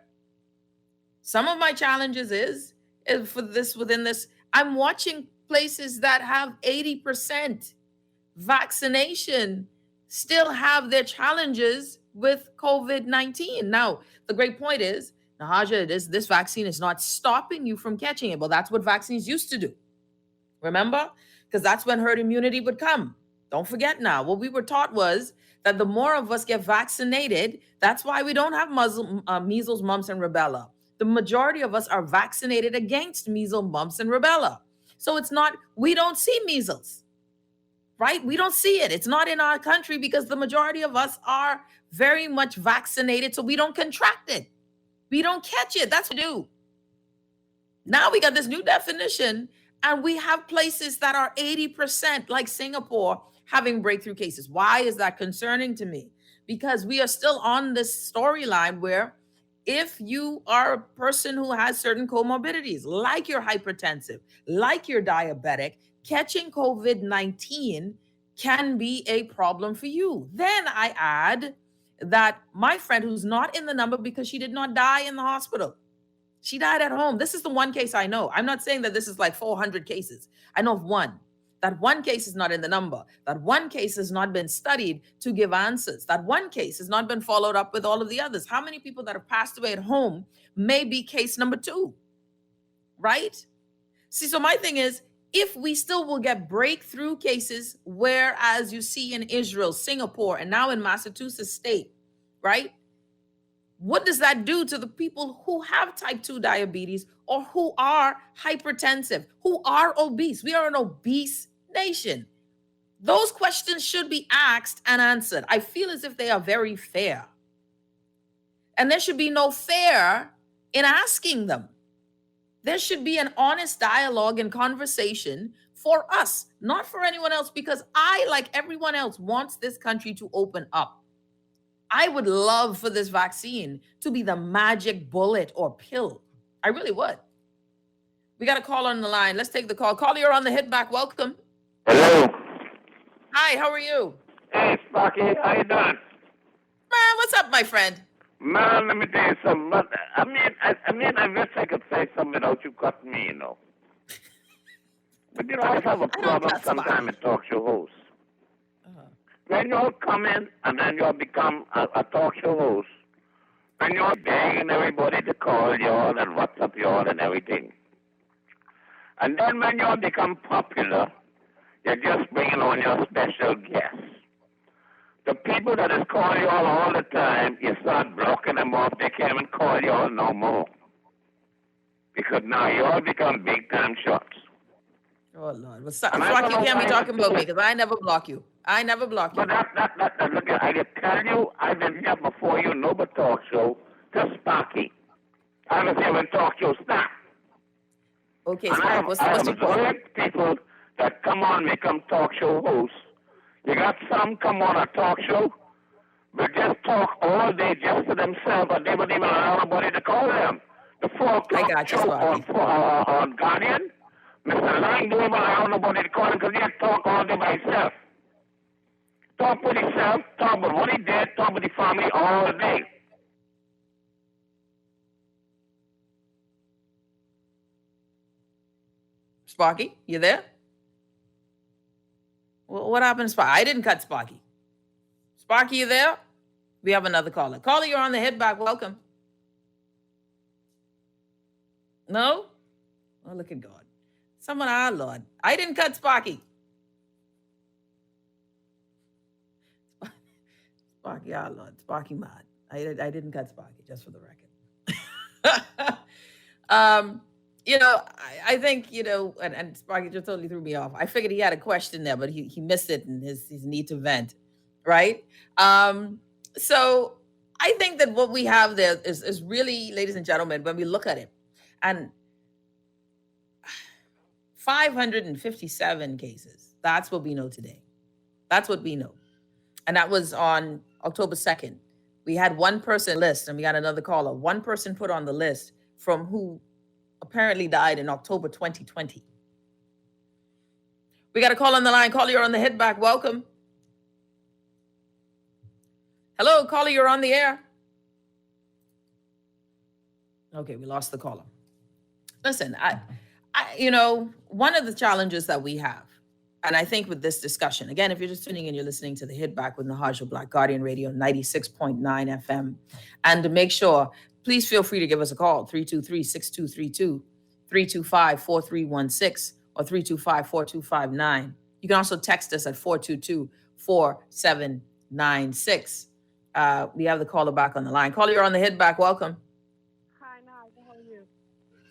Some of my challenges is within this, I'm watching places that have 80% vaccination still have their challenges with COVID-19. Now, the great point is, Nahaja, this vaccine is not stopping you from catching it. Well, that's what vaccines used to do. Remember? Because that's when herd immunity would come. Don't forget now. What we were taught was that the more of us get vaccinated, that's why we don't have measles, mumps, and rubella. The majority of us are vaccinated against measles, mumps, and rubella. So we don't see measles. Right? We don't see it. It's not in our country because the majority of us are very much vaccinated, so we don't contract it. We don't catch it. That's what we do. Now we got this new definition, and we have places that are 80%, like Singapore, having breakthrough cases. Why is that concerning to me? Because we are still on this storyline where if you are a person who has certain comorbidities, like you're hypertensive, like you're diabetic, catching COVID-19 can be a problem for you. Then I add that my friend who's not in the number because she did not die in the hospital. She died at home. This is the one case I know. I'm not saying that this is like 400 cases. I know of one That one case is not in the number. That one case has not been studied to give answers. That one case has not been followed up with all of the others. How many people that have passed away at home may be case number 2, right? See, so my thing is, if we still will get breakthrough cases, whereas you see in Israel, Singapore, and now in Massachusetts state, right? What does that do to the people who have type 2 diabetes or who are hypertensive, who are obese? We are an obese nation. Those questions should be asked and answered. I feel as if they are very fair. And there should be no fear in asking them. There should be an honest dialogue and conversation for us, not for anyone else, because I, like everyone else, wants this country to open up. I would love for this vaccine to be the magic bullet or pill. I really would. We got a call on the line. Let's take the call. Caller, you're on the hit back. Welcome. Hello. Hi, how are you? Hey, Sparky, how you doing? Man, what's up, my friend? Man, let me tell you something. I wish I could say something without you cutting me, you know. But you know, I have a problem sometimes with talk show hosts. When you all come in and then you all become a talk show host, and you're begging everybody to call you all and WhatsApp you all and everything. And then when you all become popular, you're just bringing on your special guests. The people that is calling you all the time, you start blocking them off. They can't even call you all no more. Because now you all become big-time shots. Oh, Lord. Well, Sparky, you can't be talking about me because I never block you. I never block you. But look, I can tell you, I've been here before you know the talk show, just Sparky. I was here when talk show stopped. Okay, Sparky, what's the point? People that come on become talk show hosts. You got some come on a talk show, but just talk all day just to themselves, but they wouldn't even allow nobody to call them. The 4 o'clock show on Guardian, Mr. Lang don't even allow nobody to call him because he had to talk all day by himself. Talk with himself, talk about what he did, talk with the family all day. Sparky, you there? Well, what happened to Sparky? I didn't cut Sparky. Sparky, you there? We have another caller. Caller, you're on the hit back. Welcome. No? Oh, look at God. Someone, our Lord. I didn't cut Sparky. Sparky, our Lord. Sparky mad. I didn't cut Sparky, just for the record. You know, I think, you know, and Sparky just totally threw me off. I figured he had a question there, but he missed it in his need to vent, right? So I think that what we have there is really, ladies and gentlemen, when we look at it, and 557 cases, that's what we know today. That's what we know. And that was on October 2nd. We had one person list, and we got another caller. One person put on the list from who apparently died in October 2020. We got a call on the line. Caller, you're on the hit back. Welcome. Hello, caller, you're on the air. Okay, we lost the caller. Listen, I you know, one of the challenges that we have, and I think with this discussion, again, if you're just tuning in, you're listening to the Hit Back with Nahaja Black, Guardian Radio 96.9 FM. And to make sure, please feel free to give us a call, 323-6232, 325-4316, or 325-4259. You can also text us at 422-4796. We have the caller back on the line. Caller, you're on the Hit Back. Welcome. Hi, Nahaja. How are you?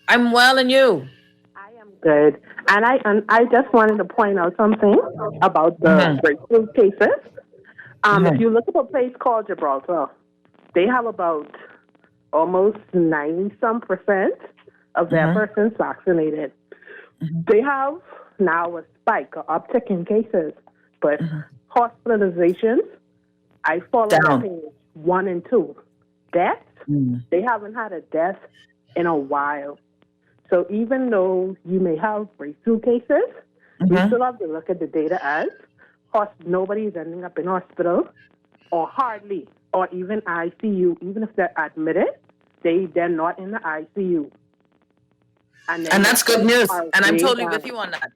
I'm well, and you? I am good. And I just wanted to point out something about the breakthrough cases. If you look at a place called Gibraltar, they have about almost 90% of their persons vaccinated. They have now a spike, an uptick in cases, but hospitalizations, I fall between 1 and 2. Deaths, they haven't had a death in a while. So even though you may have breakthrough cases, we still have to look at the data as nobody's ending up in hospital, or hardly, or even ICU. Even if they're admitted, they're not in the ICU. And that's good news. And I'm totally with you on that.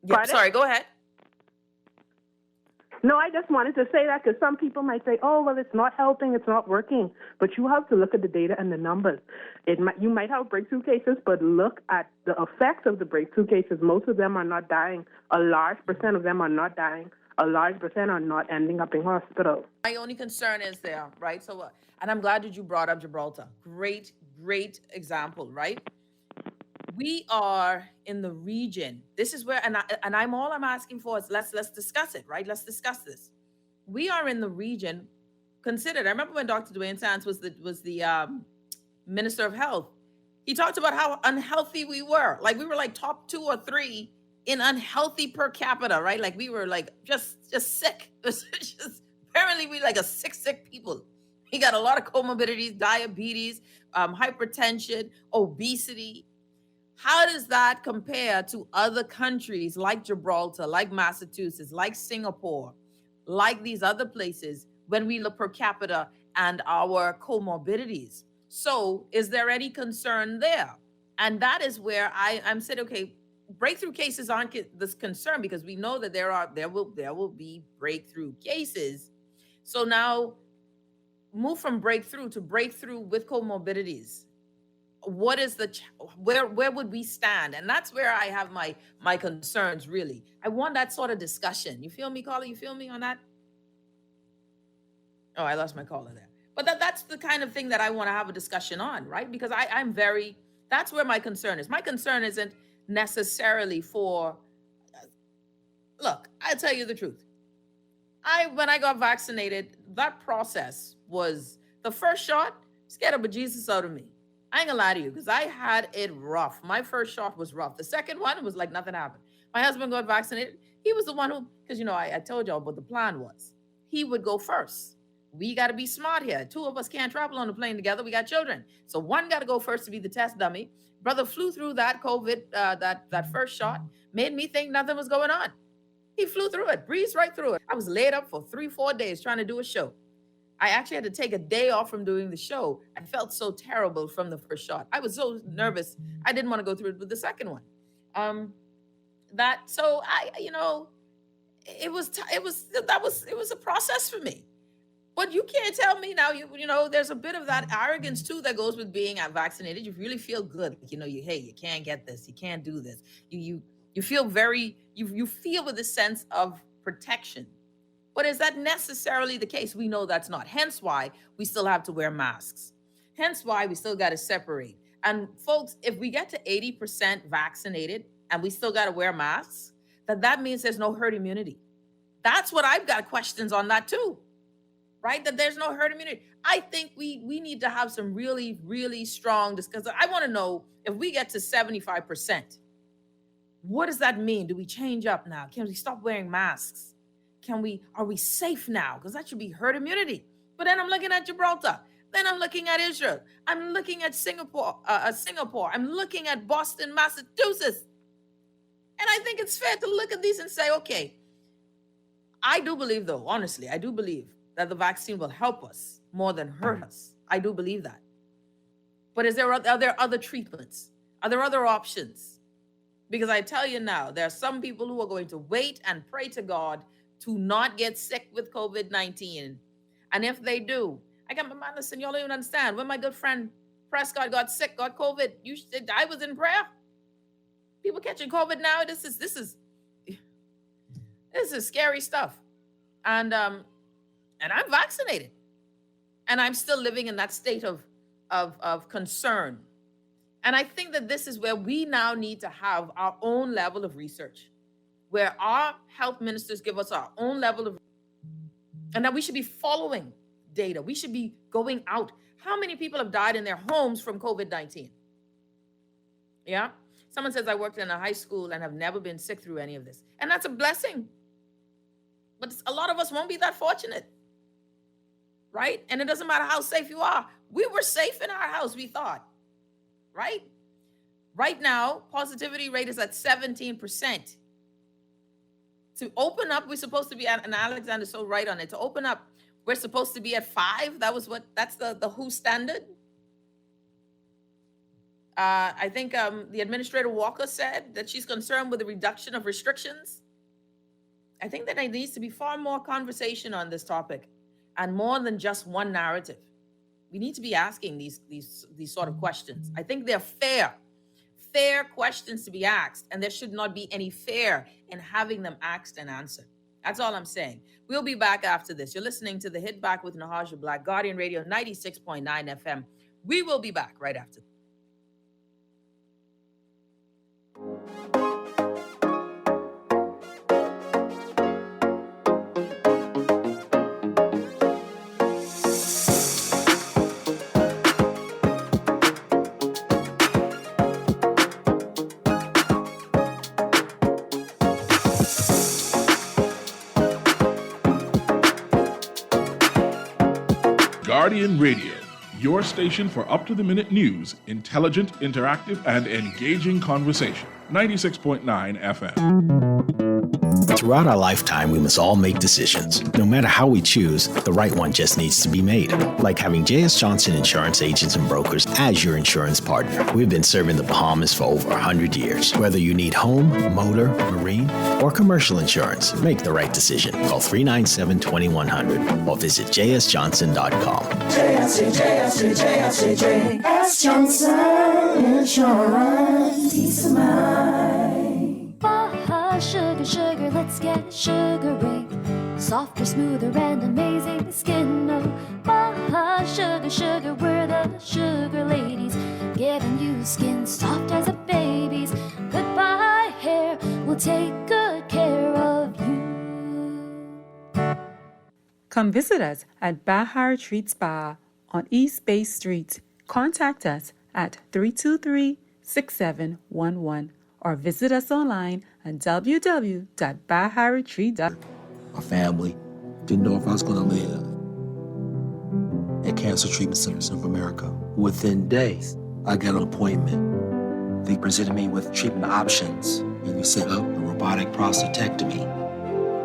Yeah, sorry, go ahead. No, I just wanted to say that because some people might say, oh, well, it's not helping, it's not working. But you have to look at the data and the numbers. You might have breakthrough cases, but look at the effects of the breakthrough cases. Most of them are not dying. A large percent of them are not dying. A large percent are not ending up in hospital. My only concern is there, right? So, and I'm glad that you brought up Gibraltar. Great example, right? We are in the region. This is where, I'm asking for is let's discuss it, right? Let's discuss this. We are in the region considered. I remember when Dr. Dwayne Sands was the Minister of Health. He talked about how unhealthy we were. Like we were like top 2 or 3 in unhealthy per capita, right? Like we were like just sick. Apparently we like a sick people. We got a lot of comorbidities, diabetes, hypertension, obesity. How does that compare to other countries like Gibraltar, like Massachusetts, like Singapore, like these other places when we look per capita and our comorbidities? So is there any concern there? And that is where I'm saying, okay, breakthrough cases aren't this concern because we know that there will be breakthrough cases. So now move from breakthrough to breakthrough with comorbidities. What is where would we stand? And that's where I have my concerns, really. I want that sort of discussion. You feel me, caller? You feel me on that? Oh, I lost my caller there. But that's the kind of thing that I want to have a discussion on, right? Because that's where my concern is. My concern isn't necessarily for, look, I'll tell you the truth. When I got vaccinated, that process was the first shot scared the bejesus out of me. I ain't gonna lie to you, because I had it rough. My first shot was rough. The second one was like nothing happened. My husband got vaccinated. He was the one who, because I told y'all what the plan was. He would go first. We got to be smart here. 2 of us can't travel on the plane together. We got children. So one got to go first to be the test dummy. Brother flew through that COVID, that first shot, made me think nothing was going on. He flew through it, breezed right through it. I was laid up for 3-4 days trying to do a show. I actually had to take a day off from doing the show. I felt so terrible from the first shot. I was so nervous. I didn't want to go through it with the second one. It was a process for me. But you can't tell me now, there's a bit of that arrogance too that goes with being vaccinated. You really feel good. You can't get this. You can't do this. You feel you feel with a sense of protection. But is that necessarily the case? We know that's not. Hence why we still have to wear masks. Hence why we still got to separate. And folks, if we get to 80% vaccinated and we still got to wear masks, that means there's no herd immunity. That's what I've got questions on that too, right? That there's no herd immunity. I think we need to have some really, really strong discussion. I want to know if we get to 75%, what does that mean? Do we change up now? Can we stop wearing masks? Are we safe now? Because that should be herd immunity. But then I'm looking at Gibraltar. Then I'm looking at Israel. I'm looking at Singapore. I'm looking at Boston, Massachusetts. And I think it's fair to look at these and say, okay, I do believe though, honestly, I do believe that the vaccine will help us more than hurt us. I do believe that. But are there other treatments? Are there other options? Because I tell you now, there are some people who are going to wait and pray to God to not get sick with COVID-19. And if they do, I got my man, listen, y'all don't even understand. When my good friend Prescott got sick, got COVID, I was in prayer. People catching COVID now, this is scary stuff. And I'm vaccinated. And I'm still living in that state of concern. And I think that this is where we now need to have our own level of research, where our health ministers give us our own level of, and that we should be following data. We should be going out. How many people have died in their homes from COVID-19? Yeah. Someone says, I worked in a high school and have never been sick through any of this. And that's a blessing. But a lot of us won't be that fortunate. Right? And it doesn't matter how safe you are. We were safe in our house, we thought. Right? Right now, positivity rate is at 17%. To open up, we're supposed to be at, and Alexander's so right on it, to open up, we're supposed to be at 5. That's the WHO standard. I think the Administrator Walker said that she's concerned with the reduction of restrictions. I think that there needs to be far more conversation on this topic and more than just one narrative. We need to be asking these sort of questions. I think they're fair questions to be asked, and there should not be any fear in having them asked and answered. That's all I'm saying. We'll be back after this. You're listening to the Hit Back with Nahaja Black, Guardian Radio 96.9 FM. We will be back right after this. Guardian Radio, your station for up-to-the-minute news, intelligent, interactive, and engaging conversation. 96.9 FM. Throughout our lifetime, we must all make decisions. No matter how we choose, the right one just needs to be made. Like having J.S. Johnson Insurance Agents and Brokers as your insurance partner. We've been serving the Bahamas for over 100 years. Whether you need home, motor, marine, or commercial insurance, make the right decision. Call 397-2100 or visit jsjohnson.com. J.S. Johnson Insurance. Peace of mind. Baja sugar, sugar, let's get sugary. Softer, smoother, and amazing skin. Oh, Baja sugar, sugar, we're the sugar ladies. Giving you skin soft as a baby's. Goodbye hair, we'll take good care of you. Come visit us at Baja Retreat Spa on East Bay Street. Contact us at 323-6711 or visit us online at www.baharetreat.com. My family didn't know if I was going to live at Cancer Treatment Centers of America. Within days, I got an appointment. They presented me with treatment options, and we set up a robotic prostatectomy.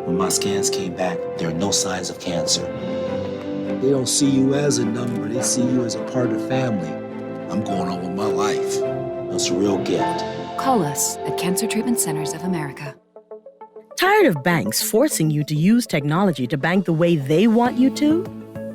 When my scans came back, there are no signs of cancer. They don't see you as a number, they see you as a part of the family. I'm going on with my life. It's a real gift. Call us at Cancer Treatment Centers of America. Tired of banks forcing you to use technology to bank the way they want you to?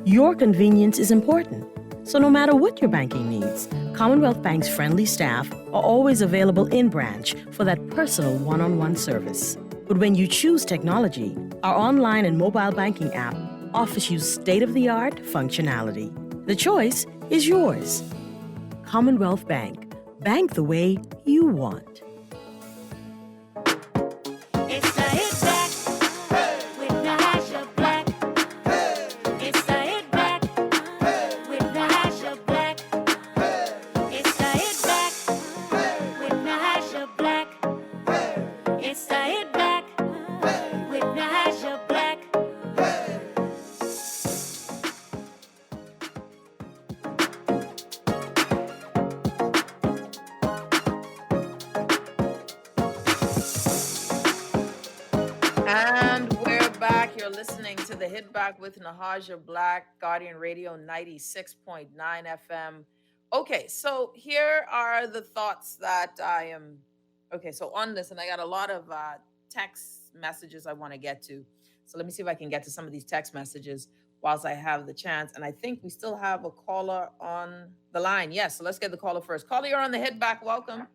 Your convenience is important. So no matter what your banking needs, Commonwealth Bank's friendly staff are always available in branch for that personal one-on-one service. But when you choose technology, our online and mobile banking app offers you state-of-the-art functionality. The choice is yours. Commonwealth Bank. Bank the way you want. It's the Hit Back with Nahaja Black. It's the Hit Back with Nahaja Black. It's the Hit Back with Nahaja Black. It's the Hit Back with Nahaja Black. And we're back. You're listening to the Hit Back with Nahaja Black, Guardian Radio 96.9 FM. Okay, so here are the thoughts that I am. Okay, so on this, and I got a lot of text messages I want to get to. So let me see if I can get to some of these text messages whilst I have the chance. And I think we still have a caller on the line. Yes, so let's get the caller first. Caller, you're on the Hit Back. Welcome.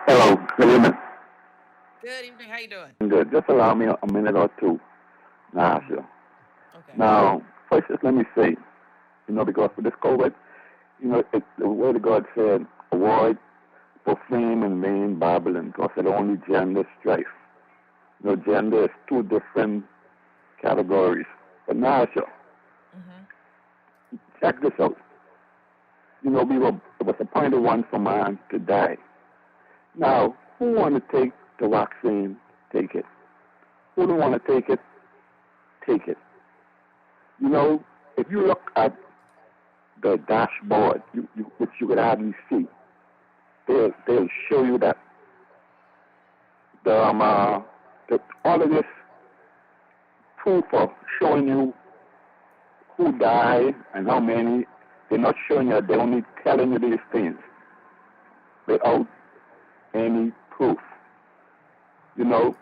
Hello, good evening. Good evening. How you doing? Good. Just allow me a minute or two, Nahaja. Okay. Now, first, just let me say, because for this COVID, the word of God said, avoid profane and vain babbling, because it only genders strife. Gender is two different categories. But Nahaja, check this out. It was appointed one for man to die. Now, who want to take the vaccine? Take it. Who don't want to take it? Take it. If you look at the dashboard, which you could hardly see, they'll show you that all of this proof of showing you who died and how many, they're not showing you, they're only telling you these things. without any proof. You know,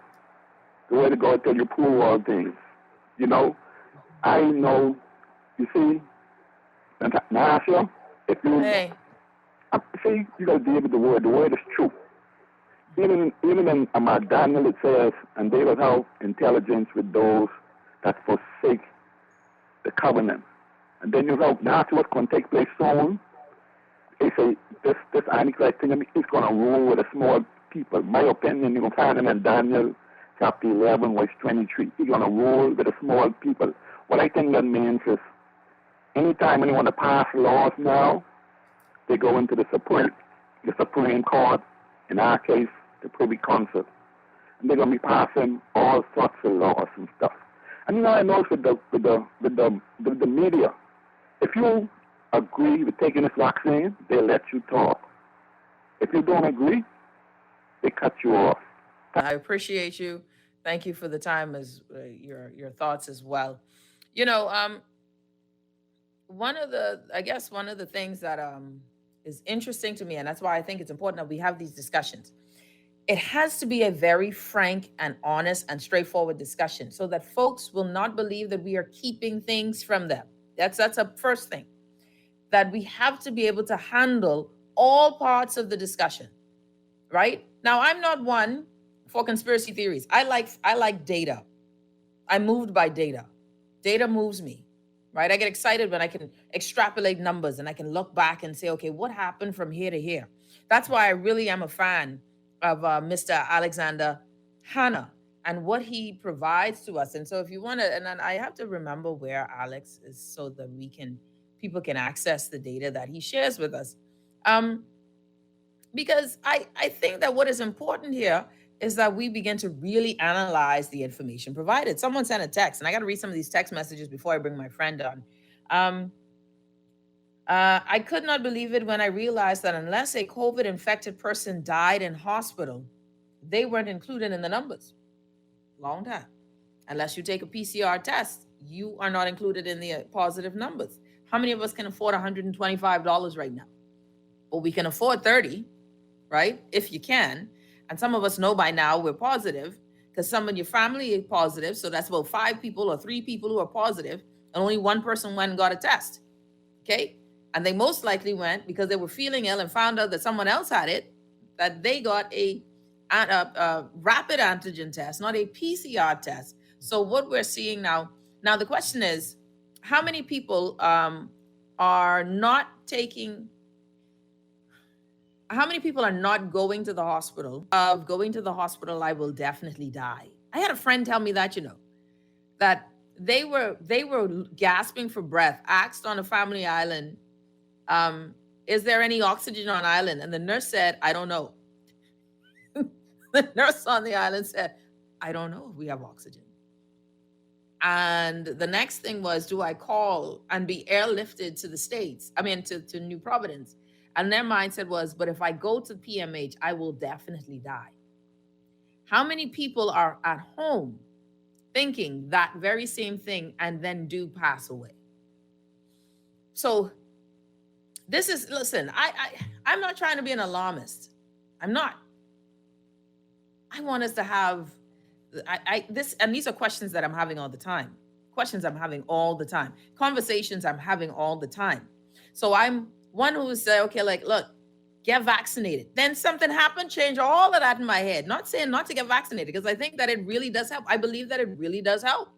the way to God tell you prove all things. You know, I know, you see, Nahaja, if you, see, you got to deal with the word is true. Even in Daniel it says, and they will have intelligence with those that forsake the covenant. And then you know, that's what's going to take place soon. They say this Antichrist thing is going to rule with a small people. My opinion, you're going to find him in Daniel chapter 11, verse 23. He's going to rule with a small people. What I think that means is anytime anyone to pass laws now, they go into the Supreme Court, in our case, the Privy Council. And they're going to be passing all sorts of laws and stuff. And you know, I know with the media, if you agree with taking this vaccine, they let you talk. If you don't agree, they cut you off. I appreciate you. Thank you for the time, as your thoughts as well. You know, one of the things that is interesting to me, and that's why I think it's important that we have these discussions. It has to be a very frank and honest and straightforward discussion so that folks will not believe that we are keeping things from them. That's a first thing, that we have to be able to handle all parts of the discussion, right? Now, I'm not one for conspiracy theories. I like data. I'm moved by data. Data moves me, right? I get excited when I can extrapolate numbers and I can look back and say, okay, what happened from here to here? That's why I really am a fan of Mr. Alexander Hanna and what he provides to us. And so if you want to, and then I have to remember where Alex is so that people can access the data that he shares with us. Because I think that what is important here is that we begin to really analyze the information provided. Someone sent a text, and I got to read some of these text messages before I bring my friend on. I could not believe it when I realized that unless a COVID-infected person died in hospital, they weren't included in the numbers. Long time. Unless you take a PCR test, you are not included in the positive numbers. How many of us can afford $125 right now? Well, we can afford 30, right? If you can. And some of us know by now we're positive because some of your family is positive. So that's about 5 people or 3 people who are positive, and only one person went and got a test. Okay? And they most likely went because they were feeling ill and found out that someone else had it, that they got a rapid antigen test, not a PCR test. So what we're seeing now the question is, how many people are not going to the hospital? Of going to the hospital, I will definitely die. I had a friend tell me that, that they were gasping for breath, asked on a family island, is there any oxygen on island? And the nurse said, I don't know. The nurse on the island said, I don't know if we have oxygen. And the next thing was, do I call and be airlifted to the States? To New Providence. And their mindset was, but if I go to PMH, I will definitely die. How many people are at home thinking that very same thing and then do pass away? So listen, I'm not trying to be an alarmist. I'm not. I want us to have these are questions that I'm having all the time. Questions I'm having all the time. Conversations I'm having all the time. So I'm one who say, okay, like, look, get vaccinated. Then something happened, change all of that in my head. Not saying not to get vaccinated, because I think that it really does help. I believe that it really does help.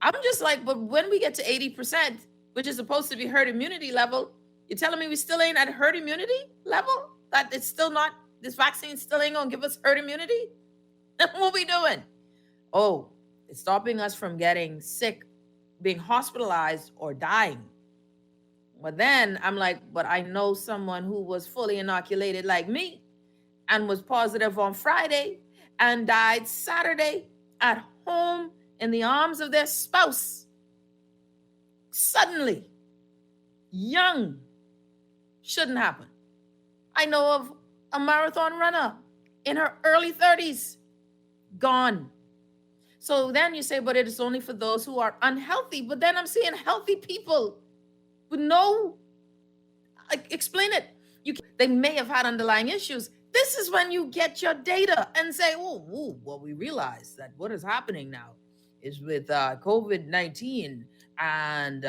I'm just like, but when we get to 80%, which is supposed to be herd immunity level, you're telling me we still ain't at herd immunity level? That it's still not, this vaccine still ain't gonna give us herd immunity? What we doing? Oh, it's stopping us from getting sick, being hospitalized, or dying. But then I'm like, but I know someone who was fully inoculated like me and was positive on Friday and died Saturday at home in the arms of their spouse. Suddenly, young, shouldn't happen. I know of a marathon runner in her early 30s, gone. So then you say, but it is only for those who are unhealthy. But then I'm seeing healthy people with no, explain it. They may have had underlying issues. This is when you get your data and say, oh, well, we realize that what is happening now is with COVID-19 and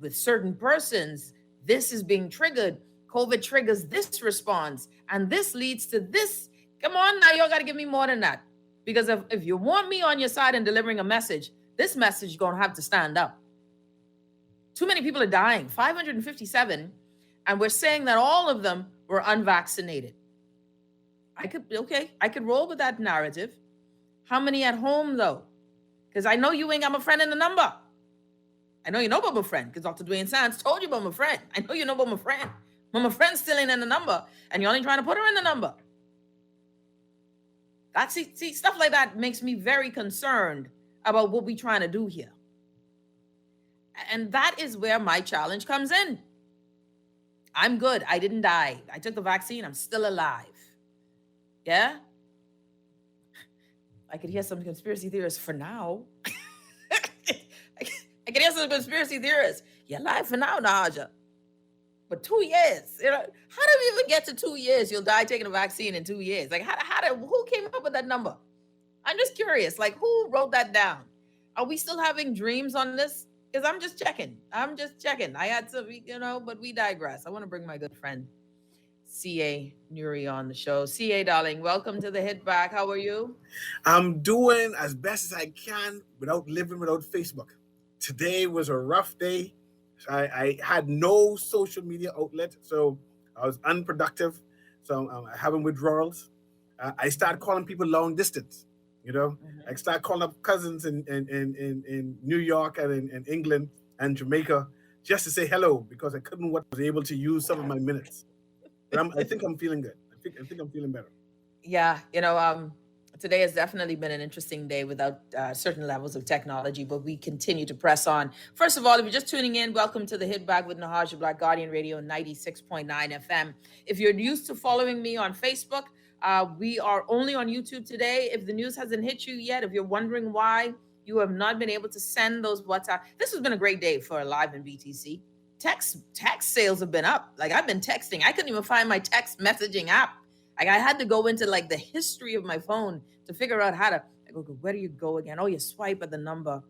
with certain persons, this is being triggered. COVID triggers this response, and this leads to this. Come on now, y'all got to give me more than that. Because if you want me on your side and delivering a message, this message is going to have to stand up. Too many people are dying, 557, and we're saying that all of them were unvaccinated. I could roll with that narrative. How many at home, though? Because I know you ain't got my friend in the number. I know you know about my friend, because Dr. Dwayne Sands told you about my friend. I know you know about my friend. But my friend's still ain't in the number, and you're only trying to put her in the number. See, stuff like that makes me very concerned about what we're trying to do here. And that is where my challenge comes in. I'm good. I didn't die. I took the vaccine. I'm still alive. Yeah? I could hear some conspiracy theorists for now. I could hear some conspiracy theorists. You're alive for now, Nahaja. But 2 years, how do we even get to 2 years? You'll die taking a vaccine in 2 years. Like, who came up with that number? I'm just curious. Like, who wrote that down? Are we still having dreams on this? Because I'm just checking. I had to, but we digress. I want to bring my good friend, C.A. Nuri, on the show. C.A., darling, welcome to the Hit Back. How are you? I'm doing as best as I can without Facebook. Today was a rough day. I had no social media outlet, so I was unproductive. So I'm having withdrawals. I started calling people long distance. I started calling up cousins in New York and in England and Jamaica just to say hello, because I was able to use some of my minutes. But I think I'm feeling good. I think I'm feeling better. Yeah, today has definitely been an interesting day without certain levels of technology, but we continue to press on. First of all, if you're just tuning in, welcome to the Hit Back with Nahaja Black, Guardian Radio 96.9 FM. If you're used to following me on Facebook, we are only on YouTube today. If the news hasn't hit you yet, if you're wondering why you have not been able to send those WhatsApp, this has been a great day for Live in BTC. Text sales have been up. Like, I've been texting. I couldn't even find my text messaging app. Like, I had to go into like the history of my phone to figure out how to, where do you go again? Oh, you swipe at the number,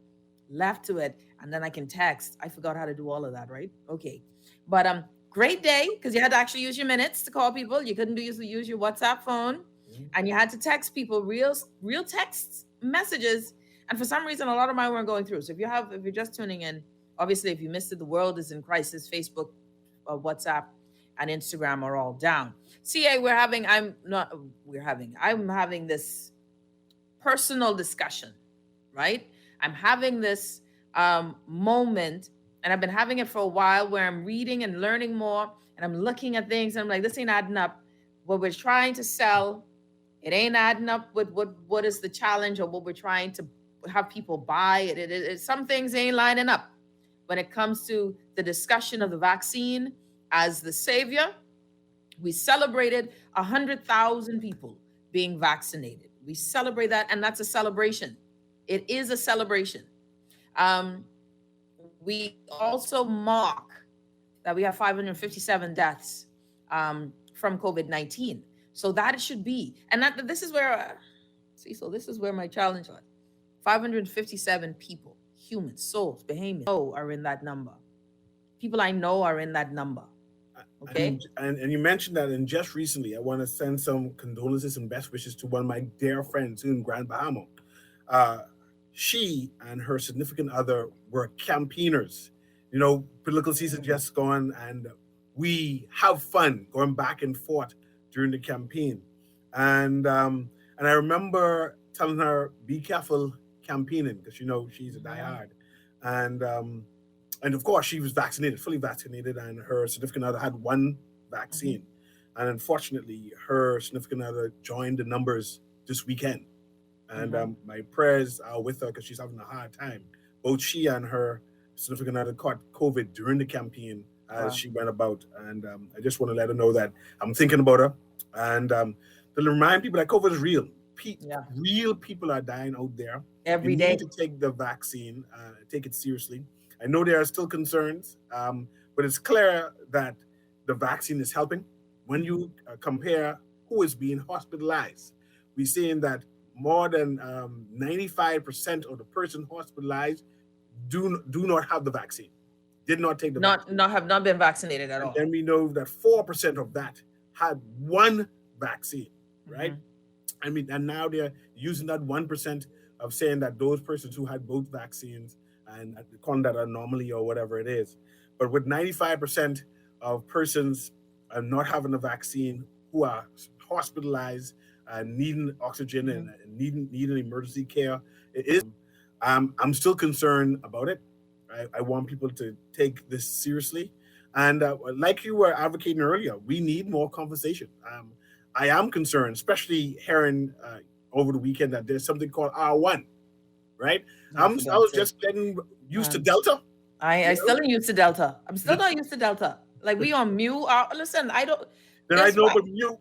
left to it, and then I can text. I forgot how to do all of that, right? Okay. But great day, because you had to actually use your minutes to call people. You couldn't use your WhatsApp phone, and you had to text people real text messages. And for some reason, a lot of mine weren't going through. So if you're just tuning in, obviously, if you missed it, the world is in crisis. Facebook, WhatsApp, and Instagram are all down. CA, I'm having this personal discussion, right? I'm having this moment, and I've been having it for a while, where I'm reading and learning more, and I'm looking at things, and I'm like, this ain't adding up. What we're trying to sell, it ain't adding up with what is the challenge, or what we're trying to have people buy. Some things ain't lining up. When it comes to the discussion of the vaccine as the savior, we celebrated 100,000 people being vaccinated. We celebrate that, and that's a celebration. It is a celebration. We also mock that we have 557 deaths from COVID-19. So that it should be. And this is where, this is where my challenge was. 557 people, humans, souls, behemoths, are in that number. People I know are in that number. Okay. And you mentioned that, and just recently, I want to send some condolences and best wishes to one of my dear friends in Grand Bahama. She and her significant other were campaigners. Political season just gone, and we have fun going back and forth during the campaign. And I remember telling her, be careful campaigning, because she's a diehard. And of course, she was vaccinated, fully vaccinated, and her significant other had one vaccine. And unfortunately, her significant other joined the numbers this weekend. And my prayers are with her, because she's having a hard time. Both she and her significant other caught COVID during the campaign as she went about. And I just want to let her know that I'm thinking about her. And to remind people that COVID is real. Real people are dying out there. Every day. You need to take the vaccine, take it seriously. I know there are still concerns, but it's clear that the vaccine is helping. when you compare who is being hospitalized, we're seeing that more than 95% of the person hospitalized do not have the vaccine, did not take the vaccine. Have not been vaccinated at and all. then we know that 4% of that had one vaccine, right? I mean, and now they're using that 1% of saying that those persons who had both vaccines and calling that anomaly or whatever it is. But with 95% of persons not having a vaccine who are hospitalized and needing oxygen and needing emergency care, it is. I'm still concerned about it. I want people to take this seriously. And like you were advocating earlier, we need more conversation. I am concerned, especially hearing over the weekend that there's something called R1, right? I was just getting used to Delta. I still ain't used to Delta. I'm still not used to Delta. Like we on Mu. Listen, I don't. Did I know? But Mu.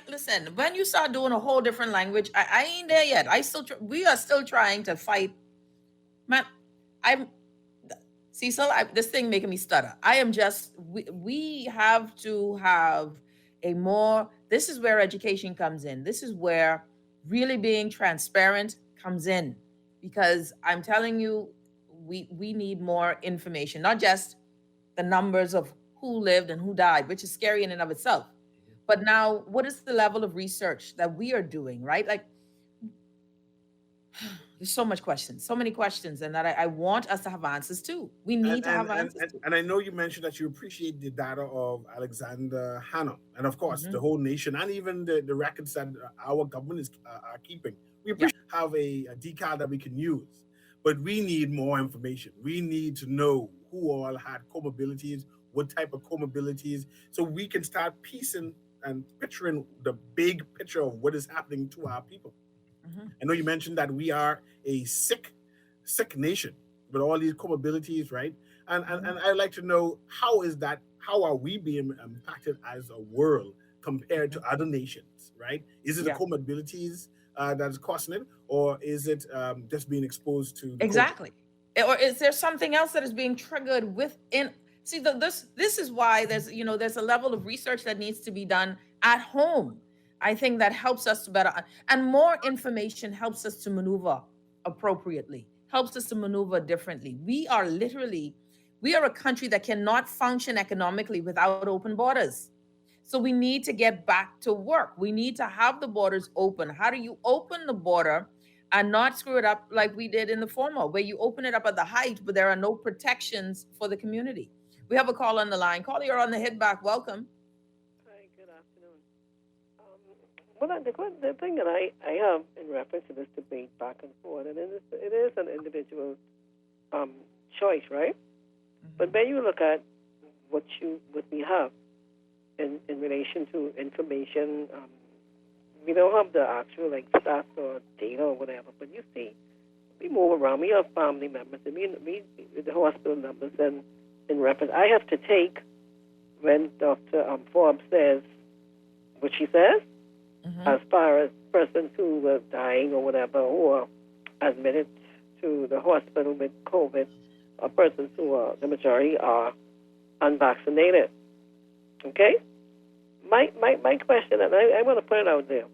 Listen. When you start doing a whole different language, I ain't there yet. We are still trying to fight. Man, Cecil. This thing making me stutter. I am just. We have to have a more. This is where education comes in. This is where really being transparent comes in. Because I'm telling you, we need more information, not just the numbers of who lived and who died, which is scary in and of itself. But now, what is the level of research that we are doing, right? Like, there's so many questions, and that I want us to have answers to. We need to have answers. And I know you mentioned that you appreciate the data of Alexander Hanna, and of course, the whole nation, and even the records that our government are keeping. We appreciate have a decal that we can use, but we need more information. We need to know who all had comorbidities, what type of comorbidities, so we can start piecing and picturing the big picture of what is happening to our people. I know you mentioned that we are a sick nation with all these comorbidities, right? And I'd like to know how are we being impacted as a world compared to other nations, right? Is it the comorbidities that is causing it, or is it just being exposed to the exactly COVID? Or is there something else that is being triggered within? See, this is why there's a level of research that needs to be done at home. I think that helps us to better, and more information helps us to maneuver appropriately, helps us to maneuver differently. We are a country that cannot function economically without open borders. So we need to get back to work. We need to have the borders open. How do you open the border and not screw it up like we did in the former, where you open it up at the height, but there are no protections for the community? We have a call on the line. Caller, you're on the Hit Back. Welcome. Hi, good afternoon. Well, the thing that I have in reference to this debate back and forth, and it is an individual choice, right? But when you look at what we have in relation to information, we don't have the actual stats or data or whatever, but you see, we move around. We have family members, and we the hospital numbers, and in reference, I have to take when Dr. Forbes says what she says, as far as persons who were dying or whatever, or admitted to the hospital with COVID, or persons who are, the majority are unvaccinated. Okay? My question, and I want to put it out there,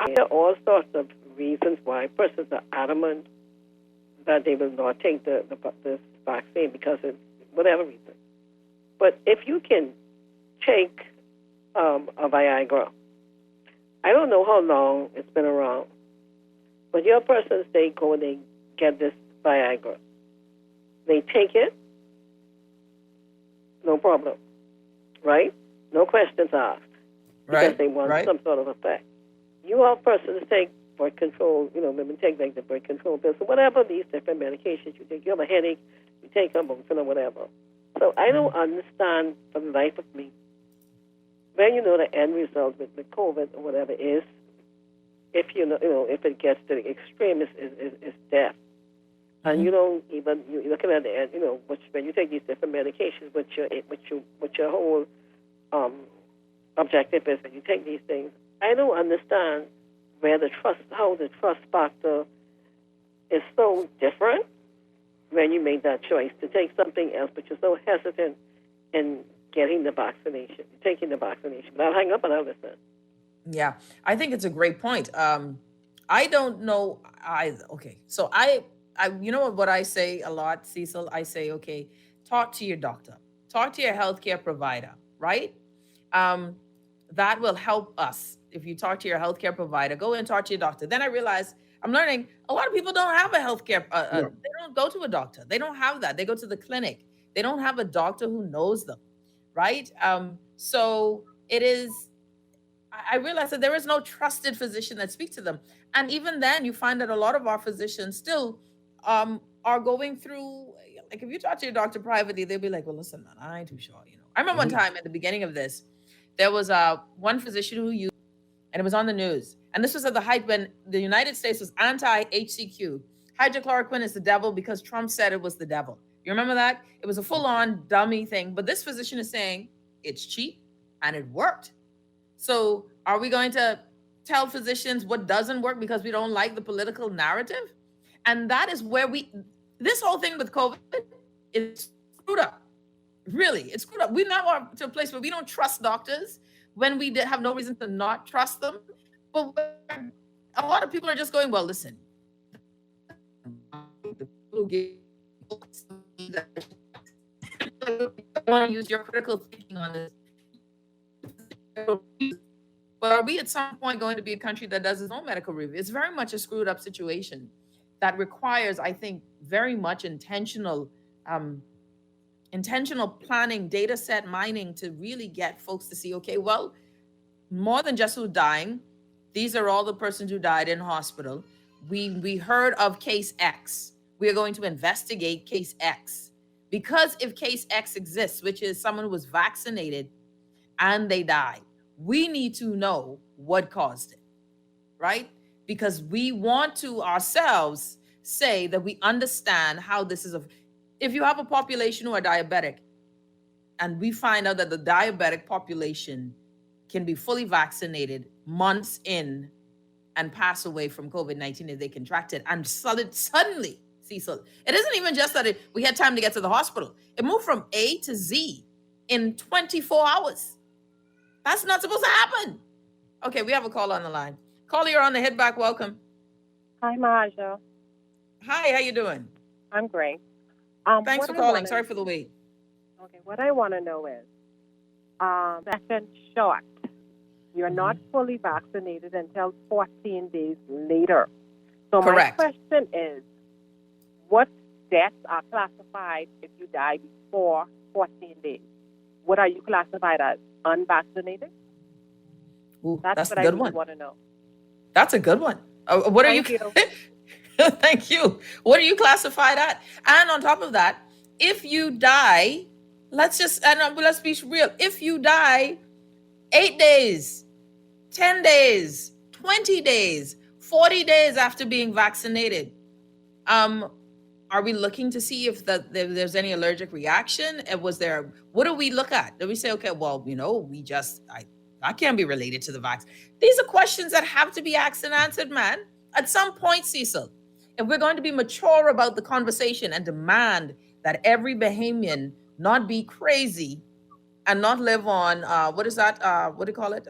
I hear all sorts of reasons why persons are adamant that they will not take this vaccine because of whatever reason. But if you can take a Viagra, I don't know how long it's been around, but your persons, they go and they get this Viagra. They take it, no problem, right? No questions asked, because they want some sort of effect. You have persons take birth control, women take the birth control pills, or whatever these different medications you take. You have a headache, you take them, or whatever. So I don't understand for the life of me, when the end result with the COVID or whatever is, if if it gets to the extreme, is death. And you don't even, you're looking at the end, when you take these different medications, what your whole objective is, and you take these things, I don't understand how the trust factor is so different when you make that choice to take something else, but you're so hesitant in getting the vaccination, taking the vaccination. But I'll hang up and I'll listen. Yeah, I think it's a great point. I don't know either. Okay, so you know what I say a lot, Cecil? I say, okay, talk to your doctor, talk to your healthcare provider, right? That will help us. If you talk to your healthcare provider, go and talk to your doctor. Then I realized I'm learning a lot of people don't have a healthcare. They don't go to a doctor. They don't have that. They go to the clinic. They don't have a doctor who knows them, right? So it is. I realized that there is no trusted physician that speaks to them, and even then, you find that a lot of our physicians still are going through. Like if you talk to your doctor privately, they'll be like, "Well, listen, man, I ain't too sure." You know, I remember one time at the beginning of this, there was one physician who used, and it was on the news. And this was at the height when the United States was anti-HCQ. Hydrochloroquine is the devil because Trump said it was the devil. You remember that? It was a full-on dummy thing. But this physician is saying it's cheap and it worked. So are we going to tell physicians what doesn't work because we don't like the political narrative? And that is where this whole thing with COVID is screwed up. Really, it's screwed up. We now are to a place where we don't trust doctors when we have no reason to not trust them. But a lot of people are just going, well, listen, I want to use your critical thinking on this. But are we at some point going to be a country that does its own medical review? It's very much a screwed up situation that requires, I think, very much intentional planning, data set mining to really get folks to see, okay, well, more than just who's dying, these are all the persons who died in hospital. We heard of case X. We are going to investigate case X. Because if case X exists, which is someone who was vaccinated and they died, we need to know what caused it, right? Because we want to ourselves say that we understand how this is. If you have a population who are diabetic, and we find out that the diabetic population can be fully vaccinated months in and pass away from COVID-19 if they contract it, and suddenly, Cecil, it isn't even just that we had time to get to the hospital. It moved from A to Z in 24 hours. That's not supposed to happen. Okay, we have a call on the line. Caller, you're on the Hit Back. Welcome. Hi, Nahaja. Hi, how you doing? I'm great. Thanks for calling. Sorry for the wait. Okay, what I want to know is, second shot, you're not fully vaccinated until 14 days later. So correct. My question is, what deaths are classified if you die before 14 days? What are you classified as? Unvaccinated? Ooh, that's what a good I really one. want to know. That's a good one. What are you? Thank you. What are you classified at? And on top of that, if you die, let's be real. If you die 8 days, 10 days, 20 days, 40 days after being vaccinated, are we looking to see if there's any allergic reaction? What do we look at? Do we say, okay, well, I can't be related to the vaccine? These are questions that have to be asked and answered, man. At some point, Cecil, if we're going to be mature about the conversation and demand that every Bahamian not be crazy and not live on, what is that? What do you call it?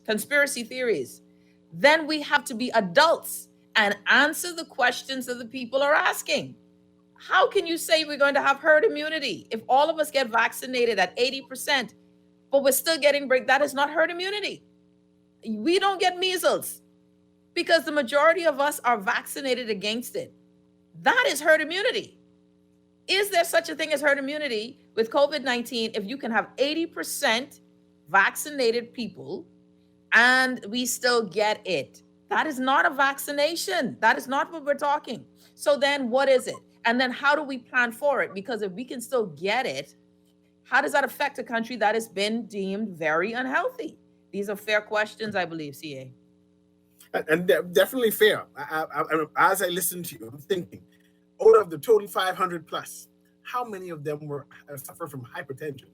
Conspiracy theories. Then we have to be adults and answer the questions that the people are asking. How can you say we're going to have herd immunity if all of us get vaccinated at 80%, but we're still getting break? That is not herd immunity. We don't get measles because the majority of us are vaccinated against it. That is herd immunity. Is there such a thing as herd immunity with COVID-19 if you can have 80% vaccinated people and we still get it? That is not a vaccination. That is not what we're talking. So then what is it? And then how do we plan for it? Because if we can still get it, how does that affect a country that has been deemed very unhealthy? These are fair questions, I believe, CA. And definitely fair. As I listen to you, I'm thinking, out of the total 500 plus, how many of them suffer from hypertension?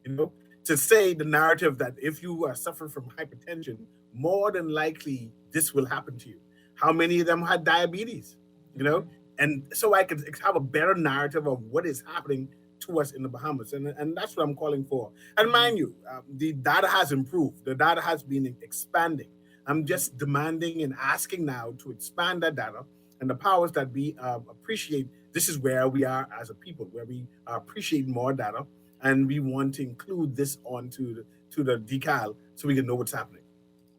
You know, to say the narrative that if you suffer from hypertension, more than likely this will happen to you. How many of them had diabetes? You know, and so I could have a better narrative of what is happening to us in the Bahamas, and that's what I'm calling for. And mind you, the data has improved. The data has been expanding. I'm just demanding and asking now to expand that data, and the powers that be appreciate this is where we are as a people, where we appreciate more data, and we want to include this onto the decal so we can know what's happening.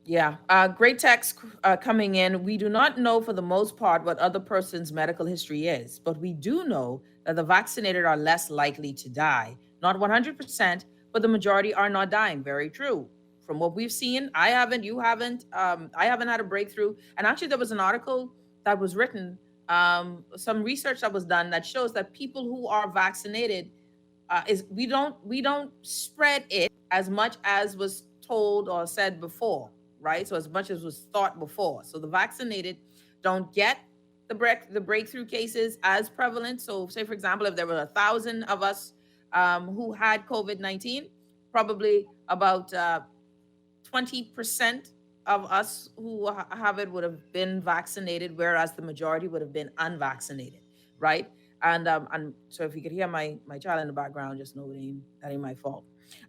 Yeah, great text coming in. We do not know for the most part what other person's medical history is, but we do know that the vaccinated are less likely to die. Not 100%, but the majority are not dying. Very true. From what we've seen, I haven't, you haven't, I haven't had a breakthrough. And actually, there was an article that was written, some research that was done that shows that people who are vaccinated we don't spread it as much as was told or said before, right? So as much as was thought before. So the vaccinated don't get the breakthrough cases as prevalent. So say, for example, if there were 1,000 of us who had COVID-19, probably about 20% of us who have it would have been vaccinated, whereas the majority would have been unvaccinated, right? And so if you could hear my child in the background, just know that ain't my fault.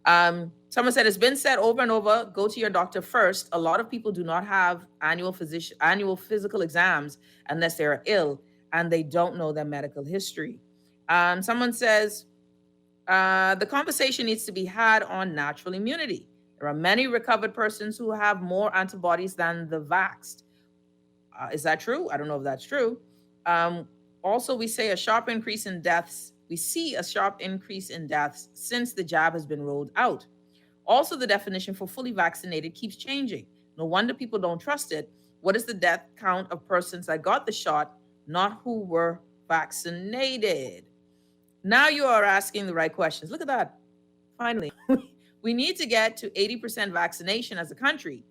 Someone said, it's been said over and over, go to your doctor first. A lot of people do not have annual physical exams unless they're ill and they don't know their medical history. Someone says, the conversation needs to be had on natural immunity. There are many recovered persons who have more antibodies than the vaxxed. Is that true? I don't know if that's true. Also, we see a sharp increase in deaths since the jab has been rolled out. Also, the definition for fully vaccinated keeps changing. No wonder people don't trust it. What is the death count of persons that got the shot, not who were vaccinated? Now you are asking the right questions. Look at that. Finally, we need to get to 80% vaccination as a country.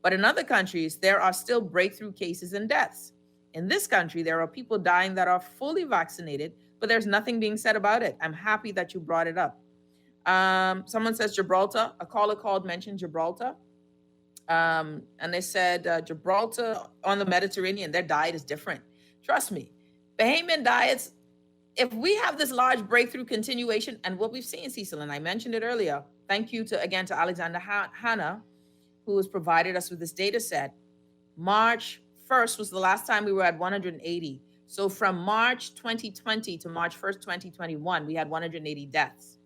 But in other countries, there are still breakthrough cases and deaths. In this country, there are people dying that are fully vaccinated, but there's nothing being said about it. I'm happy that you brought it up. Someone says Gibraltar. A caller called, mentioned Gibraltar. And they said Gibraltar on the Mediterranean, their diet is different. Trust me, Bahamian diets, if we have this large breakthrough continuation, and what we've seen, Cecil, and I mentioned it earlier, thank you to Alexander Hanna, who has provided us with this data set. March 1st was the last time we were at 180. So from March 2020 to March 1st, 2021, we had 180 deaths.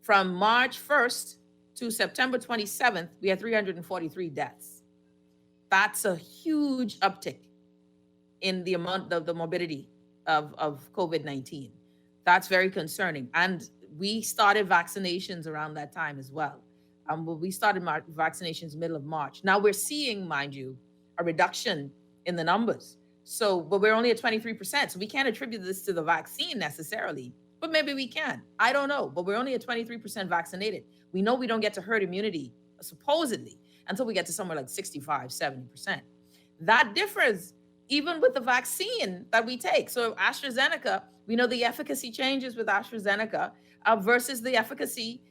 From March 1st to September 27th, we had 343 deaths. That's a huge uptick in the amount of the morbidity of COVID-19. That's very concerning. And we started vaccinations around that time as well. We started vaccinations middle of March. Now we're seeing, mind you, a reduction in the numbers. So, but we're only at 23%. So we can't attribute this to the vaccine necessarily, but maybe we can. I don't know, but we're only at 23% vaccinated. We know we don't get to herd immunity, supposedly, until we get to somewhere like 65, 70%. That differs even with the vaccine that we take. So AstraZeneca, we know the efficacy changes with AstraZeneca versus the efficacy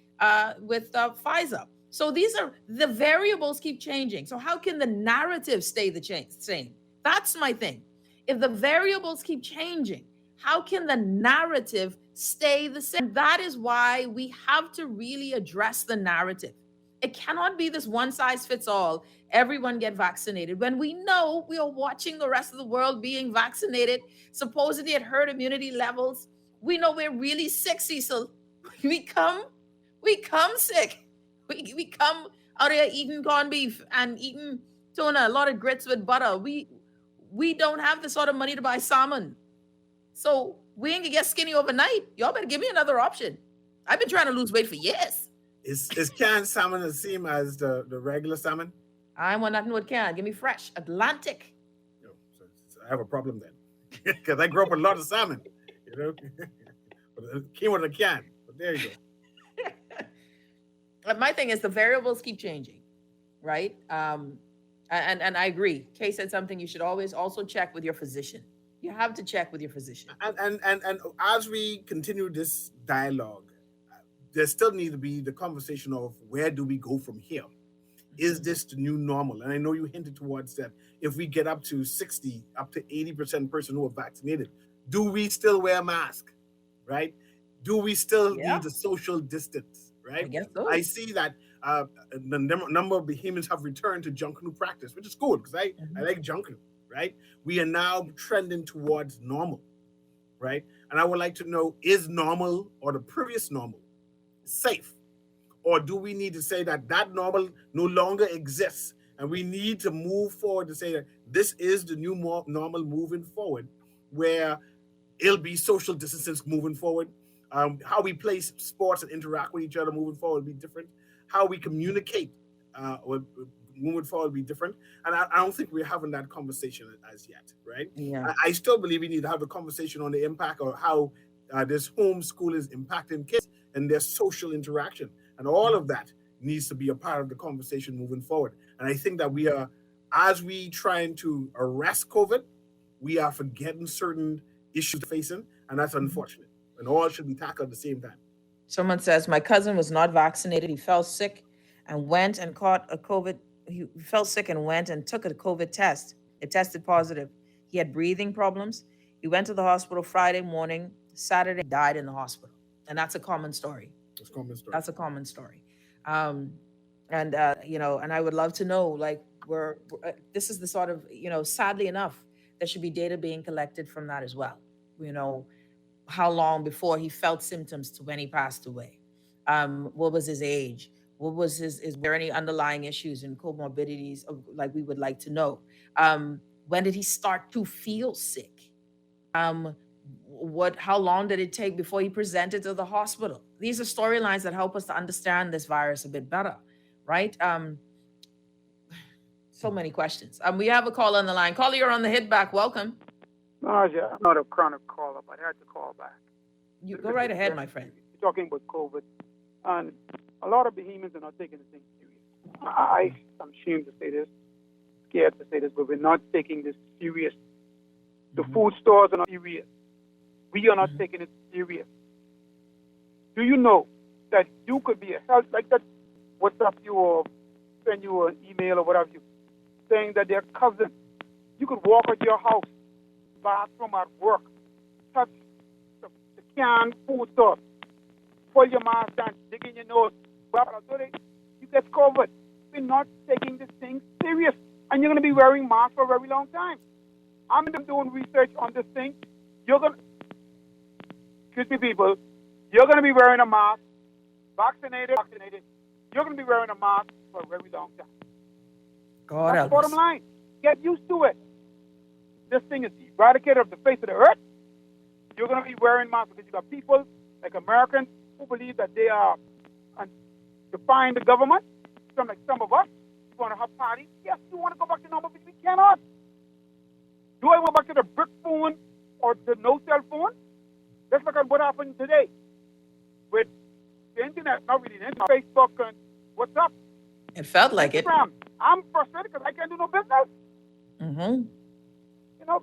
with Pfizer. So these are, the variables keep changing. So how can the narrative stay the same? That's my thing. If the variables keep changing, how can the narrative stay the same? That is why we have to really address the narrative. It cannot be this one size fits all, everyone get vaccinated, when we know we are watching the rest of the world being vaccinated, supposedly at herd immunity levels. We know we're really sick, Cecil. We come sick. We come out here eating corned beef and eating tuna, a lot of grits with butter. We don't have the sort of money to buy salmon. So we ain't gonna get skinny overnight. Y'all better give me another option. I've been trying to lose weight for years. Is canned salmon the same as the regular salmon? I want nothing with canned. Give me fresh, Atlantic. So I have a problem then. Because I grew up with a lot of salmon, you know. But it came with a can. But there you go. My thing is the variables keep changing, right? And I agree. Kay said something you should always also check with your physician. You have to check with your physician. And as we continue this dialogue, there still needs to be the conversation of where do we go from here? Is this the new normal? And I know you hinted towards that. If we get up to 60, up to 80% person who are vaccinated, do we still wear a mask, right? Do we still need a social distance, right? I guess so. I see that the number of Bahamians have returned to junk canoe practice, which is cool because I like junk canoe, right? We are now trending towards normal, right? And I would like to know, is normal or the previous normal safe? Or do we need to say that normal no longer exists and we need to move forward to say that this is the new normal moving forward, where it'll be social distances moving forward? How we play sports and interact with each other moving forward will be different. How we communicate moving forward will be different. And I don't think we're having that conversation as yet, right? Yeah. I still believe we need to have a conversation on the impact of how this homeschool is impacting kids and their social interaction. And all of that needs to be a part of the conversation moving forward. And I think that we are, as we trying to arrest COVID, we are forgetting certain issues facing, and that's unfortunate. And all should be tackled at the same time. Someone says, my cousin was not vaccinated. He fell sick and went and caught a COVID. He fell sick and went and took a COVID test. It tested positive. He had breathing problems. He went to the hospital Friday morning. Saturday, died in the hospital. And that's a common story. That's a common story. And I would love to know, like, this is the sort of, sadly enough, there should be data being collected from that as well. How long before he felt symptoms to when he passed away? What was his age? What was is there any underlying issues and comorbidities like we would like to know? When did he start to feel sick? How long did it take before he presented to the hospital? These are storylines that help us to understand this virus a bit better, right? So many questions. We have a call on the line. Caller, you're on the hit back. Welcome. Nahaja, I'm not a chronic caller, but I had to call back. You go right ahead, my friend. You're talking about COVID, and a lot of Bahamians are not taking this thing serious. I'm ashamed to say this, scared to say this, but we're not taking this serious. The food stores are not serious. We are not taking it serious. Do you know that you could be a health, like that WhatsApp you or send you an email or whatever you, saying that their cousin, you could walk out your house, bathroom at work, touch the canned food stuff, pull your mask down, dig in your nose, you get COVID. We're not taking this thing serious. And you're going to be wearing masks for a very long time. I'm doing research on this thing. Excuse me, people, you're going to be wearing a mask, vaccinated. You're going to be wearing a mask for a very long time. That's the bottom line. Get used to it. This thing is eradicated off the face of the earth. You're going to be wearing masks because you got people like Americans who believe that they are defying the government. Like some of us, you want to have parties. Yes, you want to go back to normal, but we cannot. Do I want back to the brick phone or the no cell phone? Let's look at what happened today with the internet, not really the internet, Facebook and WhatsApp. It felt like Instagram. it. I'm frustrated because I can't do no business. Mm-hmm.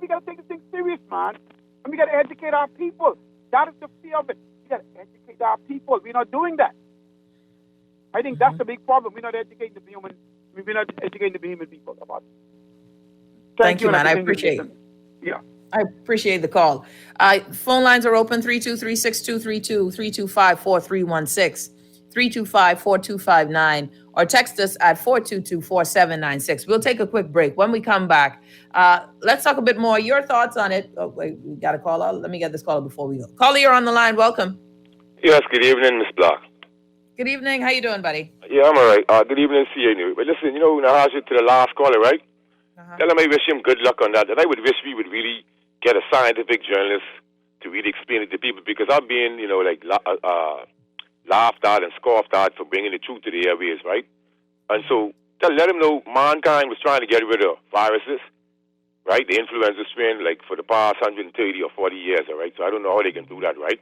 We got to take this thing serious, man. And we got to educate our people. That is the fear of it. We got to educate our people. We're not doing that. I think that's the big problem. We're not educating the human. We're not educating the human people about it. Thank you, man. I appreciate it. Yeah. I appreciate the call. Phone lines are open, 323-6232, 325-4316, 325-4259, or text us at 422-4796. We'll take a quick break. When we come back, let's talk a bit more. Your thoughts on it. Oh, wait, we got a caller. Let me get this caller before we go. Caller, you're on the line. Welcome. Yes, good evening, Miss Block. Good evening. How you doing, buddy? Yeah, I'm all right. Good evening, CNU. But listen, Nahaja, to the last caller, right? Tell him I wish him good luck on that. And I would wish we would really get a scientific journalist to really explain it to people, because I'm being, laughed at and scoffed at for bringing the truth to the airways, right? And so let him know mankind was trying to get rid of viruses, right? The influenza strain, like for the past 130 or 40 years, all right? So I don't know how they can do that, right?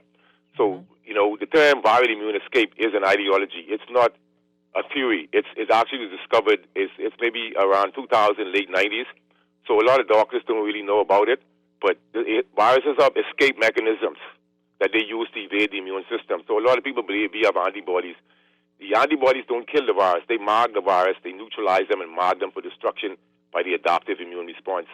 So, the term viral immune escape is an ideology. It's not a theory. It's actually discovered, it's maybe around 2000, late 90s. So a lot of doctors don't really know about it. But viruses have escape mechanisms that they use to evade the immune system. So a lot of people believe we have antibodies. The antibodies don't kill the virus. They mark the virus, they neutralize them and mark them for destruction by the adaptive immune response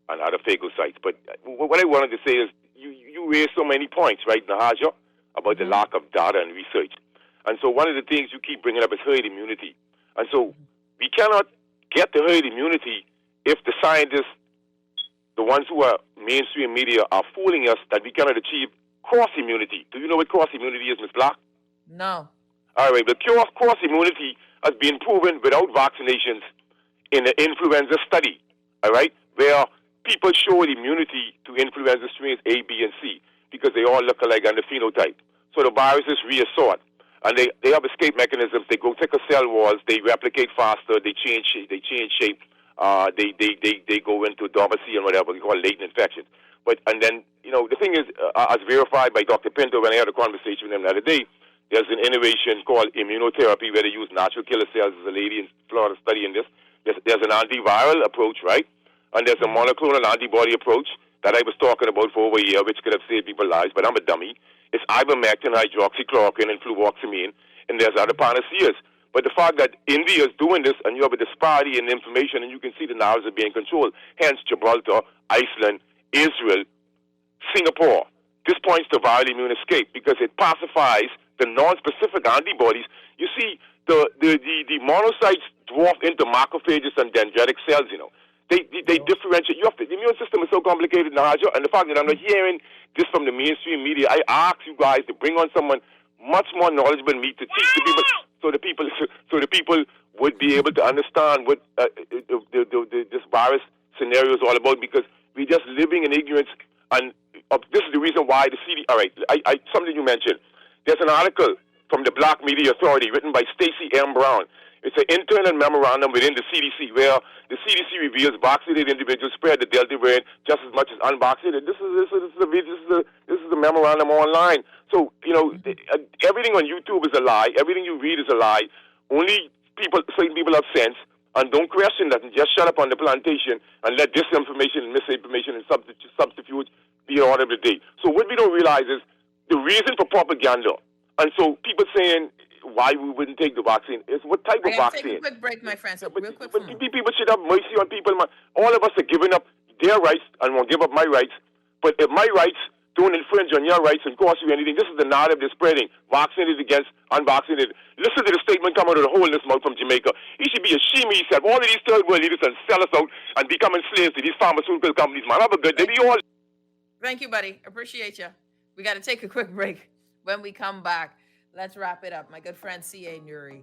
and other phagocytes. But what I wanted to say is you raised so many points, right, Nahaja, about the lack of data and research. And so one of the things you keep bringing up is herd immunity. And so we cannot get the herd immunity if the scientists, the ones who are mainstream media, are fooling us that we cannot achieve cross immunity. Do you know what cross immunity is, Ms. Black? No. All right, the cross immunity has been proven without vaccinations in the influenza study, all right, where people showed immunity to influenza strains A, B, and C because they all look alike on the phenotype. So the virus is reassorted, and they have escape mechanisms. They go thicker cell walls, they replicate faster, they change shape, they go into dormancy and whatever we call latent infections. And then, the thing is, as verified by Dr. Pinto when I had a conversation with him the other day, there's an innovation called immunotherapy where they use natural killer cells. There's a lady in Florida studying this. There's an antiviral approach, right? And there's a monoclonal antibody approach that I was talking about for over a year, which could have saved people's lives, but I'm a dummy. It's ivermectin, hydroxychloroquine, and fluvoxamine, and there's other panaceas. But the fact that India is doing this, and you have a disparity in information, and you can see the narratives are being controlled. Hence, Gibraltar, Iceland, Israel, Singapore. This points to viral immune escape because it pacifies the non-specific antibodies. You see, the monocytes dwarf into macrophages and dendritic cells, They differentiate. The immune system is so complicated, Nahaja, and the fact that I'm not hearing this from the mainstream media, I ask you guys to bring on someone much more knowledgeable than me to teach the people, so the people would be able to understand what this virus scenario is all about, because we're just living in ignorance, and this is the reason why the CD. All right, something you mentioned. There's an article from the Black Media Authority written by Stacey M. Brown. It's an internal memorandum within the CDC where the CDC reveals vaccinated individuals spread the Delta variant just as much as unvaccinated. This is a memorandum online. So everything on YouTube is a lie. Everything you read is a lie. Only certain people have sense and don't question that and just shut up on the plantation and let disinformation and misinformation and subterfuge be the order of the day. So what we don't realize is the reason for propaganda. And so people saying why we wouldn't take the vaccine is what type of vaccine. Take a quick break, my friends. Real quick. But people should have mercy on people. All of us are giving up their rights and won't give up my rights. But if my rights don't infringe on your rights and cost you anything, this is the narrative they're spreading. Vaccinated against unvaccinated. Listen to the statement coming out of the hole in his mouth from Jamaica. He should be ashamed, he said, all of these third world leaders and sell us out and becoming slaves to these pharmaceutical companies. Man, have a good day. Be all. Thank you, buddy. Appreciate you. We got to take a quick break. When we come back, let's wrap it up. My good friend C.A. Nuri.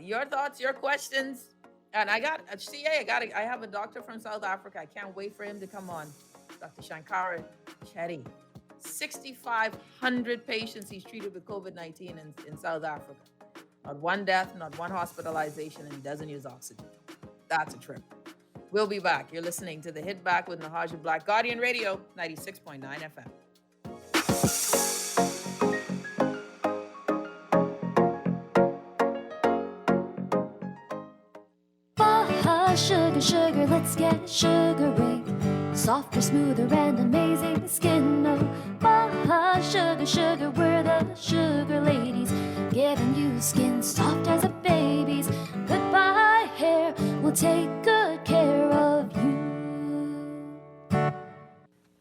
Your thoughts, your questions. And I got C.A. I have a doctor from South Africa. I can't wait for him to come on. Dr. Shankara Chetty. 6,500 patients he's treated with COVID-19 in South Africa. Not one death, not one hospitalization, and he doesn't use oxygen. That's a trip. We'll be back. You're listening to The Hit Back with Nahaja Black, Guardian Radio, 96.9 FM. Sugar, sugar, let's get sugary. Softer, smoother, and amazing skin. Oh, sugar, sugar, we're the sugar ladies. Giving you skin soft as a baby's. Goodbye, hair, we'll take good care of you.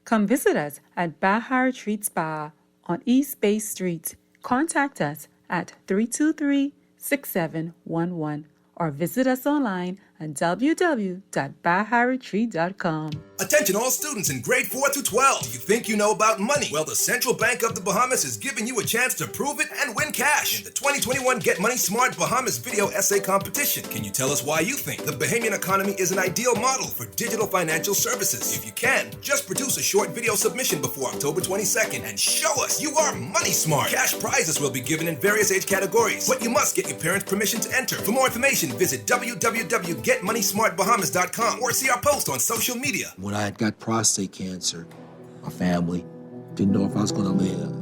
Come visit us at Bahar Treat Spa on East Bay Street. Contact us at 323-6711 or visit us online at www.baharetreat.com. Attention all students in grade 4 through 12. Do you think you know about money? Well, the Central Bank of the Bahamas is giving you a chance to prove it and win cash in the 2021 Get Money Smart Bahamas Video Essay Competition. Can you tell us why you think the Bahamian economy is an ideal model for digital financial services? If you can, just produce a short video submission before October 22nd and show us you are money smart. Cash prizes will be given in various age categories, but you must get your parents' permission to enter. For more information, visit www.getmoneysmartbahamas.com or see our post on social media. When I had got prostate cancer, my family didn't know if I was going to live.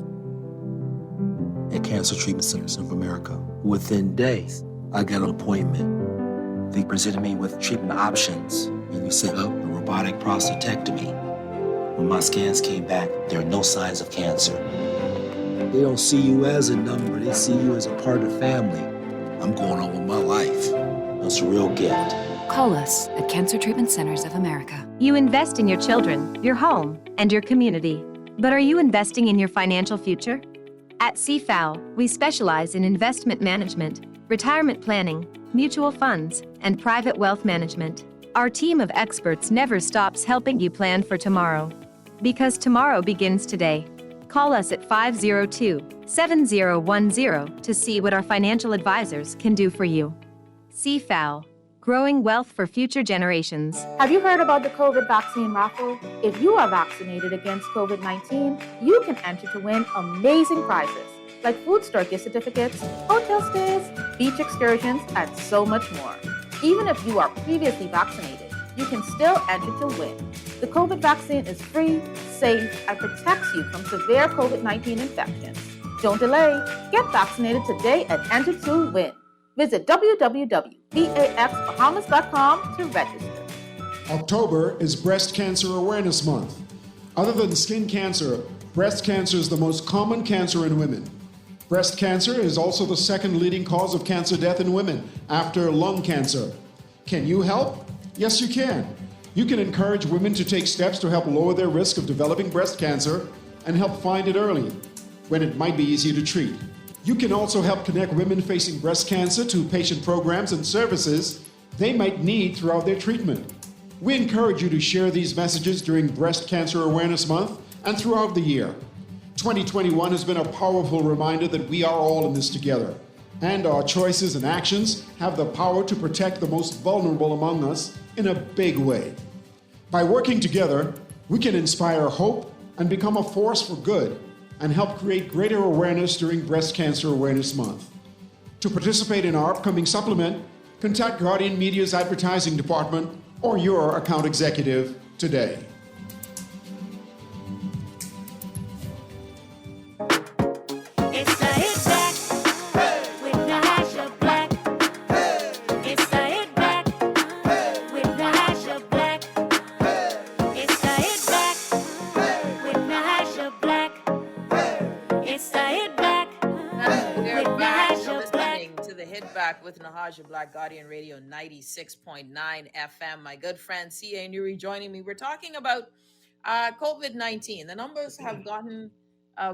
At Cancer Treatment Centers of America, within days, I got an appointment. They presented me with treatment options, and we set up a robotic prostatectomy. When my scans came back, there are no signs of cancer. They don't see you as a number, they see you as a part of the family. I'm going on with my life. That's a real gift. Call us at Cancer Treatment Centers of America. You invest in your children, your home, and your community. But are you investing in your financial future? At CFAL, we specialize in investment management, retirement planning, mutual funds, and private wealth management. Our team of experts never stops helping you plan for tomorrow. Because tomorrow begins today. Call us at 502-7010 to see what our financial advisors can do for you. CFAL, growing wealth for future generations. Have you heard about the COVID vaccine raffle? If you are vaccinated against COVID-19, you can enter to win amazing prizes like food store gift certificates, hotel stays, beach excursions, and so much more. Even if you are previously vaccinated, you can still enter to win. The COVID vaccine is free, safe, and protects you from severe COVID-19 infections. Don't delay. Get vaccinated today and enter to win. Visit www.baxbahamas.com to register. October is Breast Cancer Awareness Month. Other than skin cancer, breast cancer is the most common cancer in women. Breast cancer is also the second leading cause of cancer death in women after lung cancer. Can you help? Yes, you can. You can encourage women to take steps to help lower their risk of developing breast cancer and help find it early when it might be easier to treat. You can also help connect women facing breast cancer to patient programs and services they might need throughout their treatment. We encourage you to share these messages during Breast Cancer Awareness Month and throughout the year. 2021 has been a powerful reminder that we are all in this together, and our choices and actions have the power to protect the most vulnerable among us in a big way. By working together, we can inspire hope and become a force for good and help create greater awareness during Breast Cancer Awareness Month. To participate in our upcoming supplement, contact Guardian Media's advertising department or your account executive today. It's the Hit Back with Nahaja Black. It's the Hit Back with Nahaja Black. It's the Hit Back with Nahaja Black. It's the Hit Back We're with back. You're Nahaja Black. listening to the Hit Back with Nahaja Black, Guardian Radio 96.9 FM. My good friend C.A. Nuri joining me. We're talking about COVID-19. The numbers have gotten,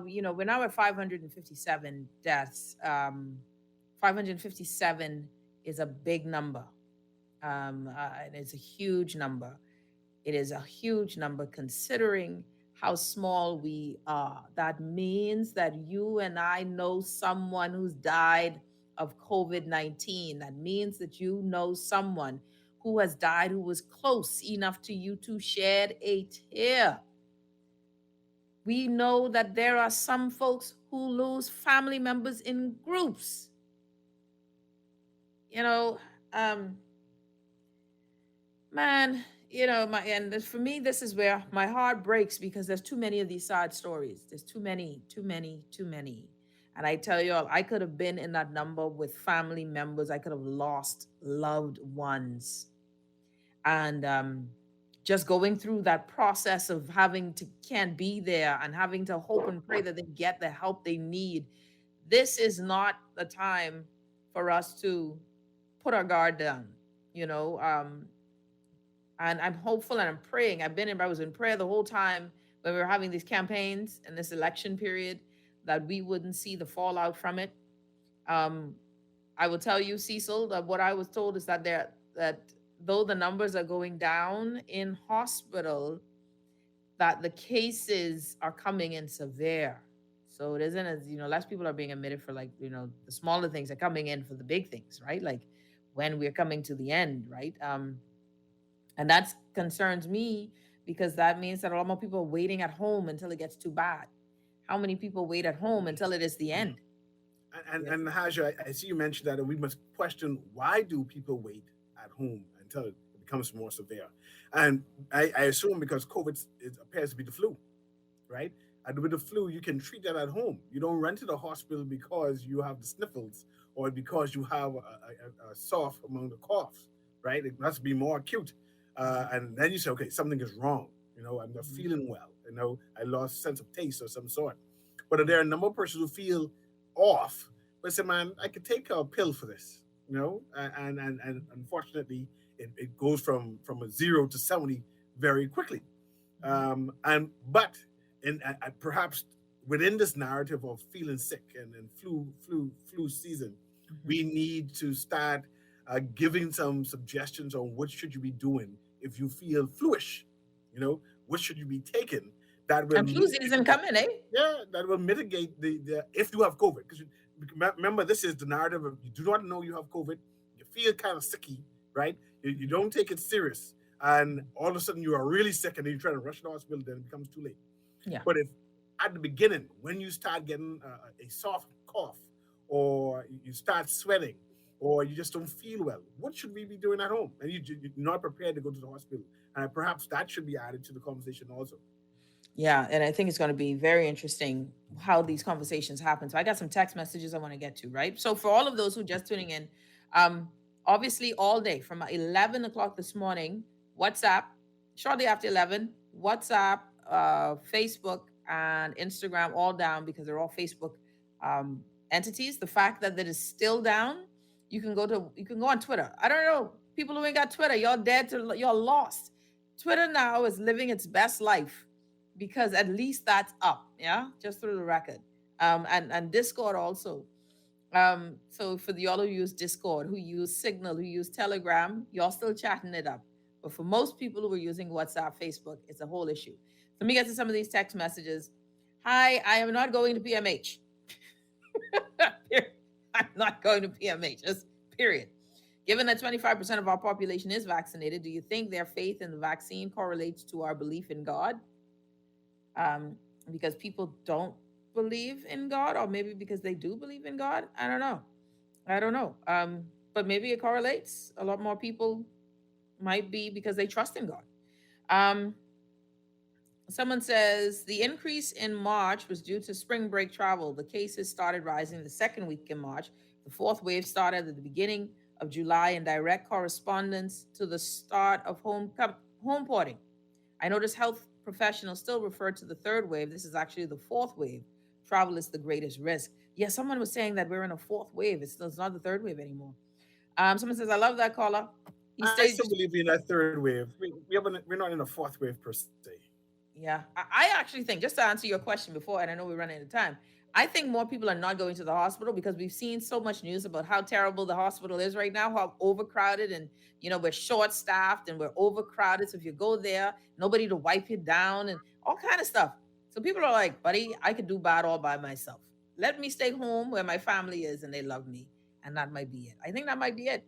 we're now at 557 deaths. 557 is a big number. And it's a huge number. It is a huge number considering how small we are. That means that you and I know someone who's died of COVID-19. That means that you know someone who has died who was close enough to you to shed a tear. We know that there are some folks who lose family members in groups. And for me, this is where my heart breaks because there's too many of these sad stories. There's too many. And I tell you all, I could have been in that number with family members. I could have lost loved ones. And just going through that process of can't be there and having to hope and pray that they get the help they need. This is not the time for us to put our guard down, and I'm hopeful and I'm praying. I was in prayer the whole time when we were having these campaigns and this election period that we wouldn't see the fallout from it. I will tell you, Cecil, that what I was told is that though the numbers are going down in hospital, that the cases are coming in severe. So it isn't as, less people are being admitted for the smaller things are coming in for the big things, right? Like when we're coming to the end, right? And that concerns me because that means that a lot more people are waiting at home until it gets too bad. How many people wait at home until it is the end? And Nahaja, I see you mentioned that, and we must question, why do people wait at home until it becomes more severe? And I assume because COVID appears to be the flu, right? And with the flu, you can treat that at home. You don't run to the hospital because you have the sniffles or because you have a soft among the coughs, right? It must be more acute. And then you say, okay, something is wrong. I'm not feeling well. I lost sense of taste of some sort. But there are a number of persons who feel off, but say, man, I could take a pill for this, and unfortunately, it goes from a 0 to 70 very quickly. Perhaps within this narrative of feeling sick and flu season, we need to start giving some suggestions on what should you be doing if you feel fluish. What should you be taking that will And flu season coming, eh? Yeah, that will mitigate the if you have COVID. Because remember, this is the narrative of you do not know you have COVID, you feel kind of sicky, right? You don't take it serious, and all of a sudden you are really sick, and then you try to rush to the hospital, then it becomes too late. Yeah. But if at the beginning, when you start getting a soft cough, or you start sweating, or you just don't feel well, what should we be doing at home? And you're not prepared to go to the hospital, and perhaps that should be added to the conversation also. Yeah, and I think it's going to be very interesting how these conversations happen. So I got some text messages I want to get to, right? So for all of those who are just tuning in, obviously all day from 11 o'clock this morning, WhatsApp, shortly after 11, WhatsApp, Facebook, and Instagram all down because they're all Facebook entities. The fact that is still down, you can go on Twitter. I don't know, people who ain't got Twitter, y'all dead, y'all lost. Twitter now is living its best life, because at least that's up, yeah, just through the record. And Discord also. So for y'all who use Discord, who use Signal, who use Telegram, y'all still chatting it up. But for most people who are using WhatsApp, Facebook, it's a whole issue. So let me get to some of these text messages. Hi, I am not going to PMH. I'm not going to PMH, just period. Given that 25% of our population is vaccinated, do you think their faith in the vaccine correlates to our belief in God? Because people don't believe in God, or maybe because they do believe in God. I don't know. But maybe it correlates. A lot more people might be because they trust in God. Someone says the increase in March was due to spring break travel. The cases started rising the second week in March. The fourth wave started at the beginning of July in direct correspondence to the start of home porting. I noticed health professionals still refer to the third wave. This is actually the fourth wave. Travel is the greatest risk. Yeah, someone was saying that we're in a fourth wave. It's not the third wave anymore. Someone says, I love that caller. I still believe in that third wave. We're not in a fourth wave per se. Yeah, I actually think, just to answer your question before, and I know we're running out of time, I think more people are not going to the hospital because we've seen so much news about how terrible the hospital is right now, how overcrowded, and we're short-staffed and we're overcrowded. So if you go there, nobody to wipe you down and all kind of stuff. So people are like, buddy, I could do bad all by myself. Let me stay home where my family is and they love me, and that might be it. I think that might be it.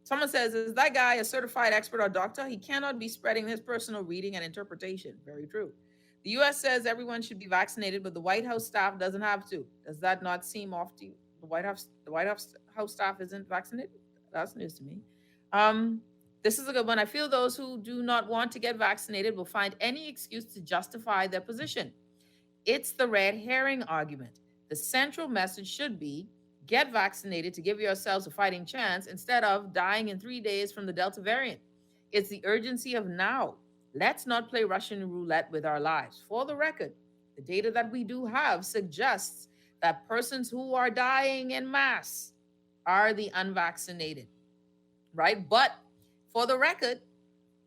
Someone says, is that guy a certified expert or doctor? He cannot be spreading his personal reading and interpretation. Very true. The U.S. says everyone should be vaccinated, but the White House staff doesn't have to. Does that not seem off to you? The White House staff isn't vaccinated? That's news to me. This is a good one. I feel those who do not want to get vaccinated will find any excuse to justify their position. It's the red herring argument. The central message should be, get vaccinated to give yourselves a fighting chance instead of dying in 3 days from the Delta variant. It's the urgency of now. Let's not play Russian roulette with our lives. For the record, the data that we do have suggests that persons who are dying en masse are the unvaccinated, right? But for the record,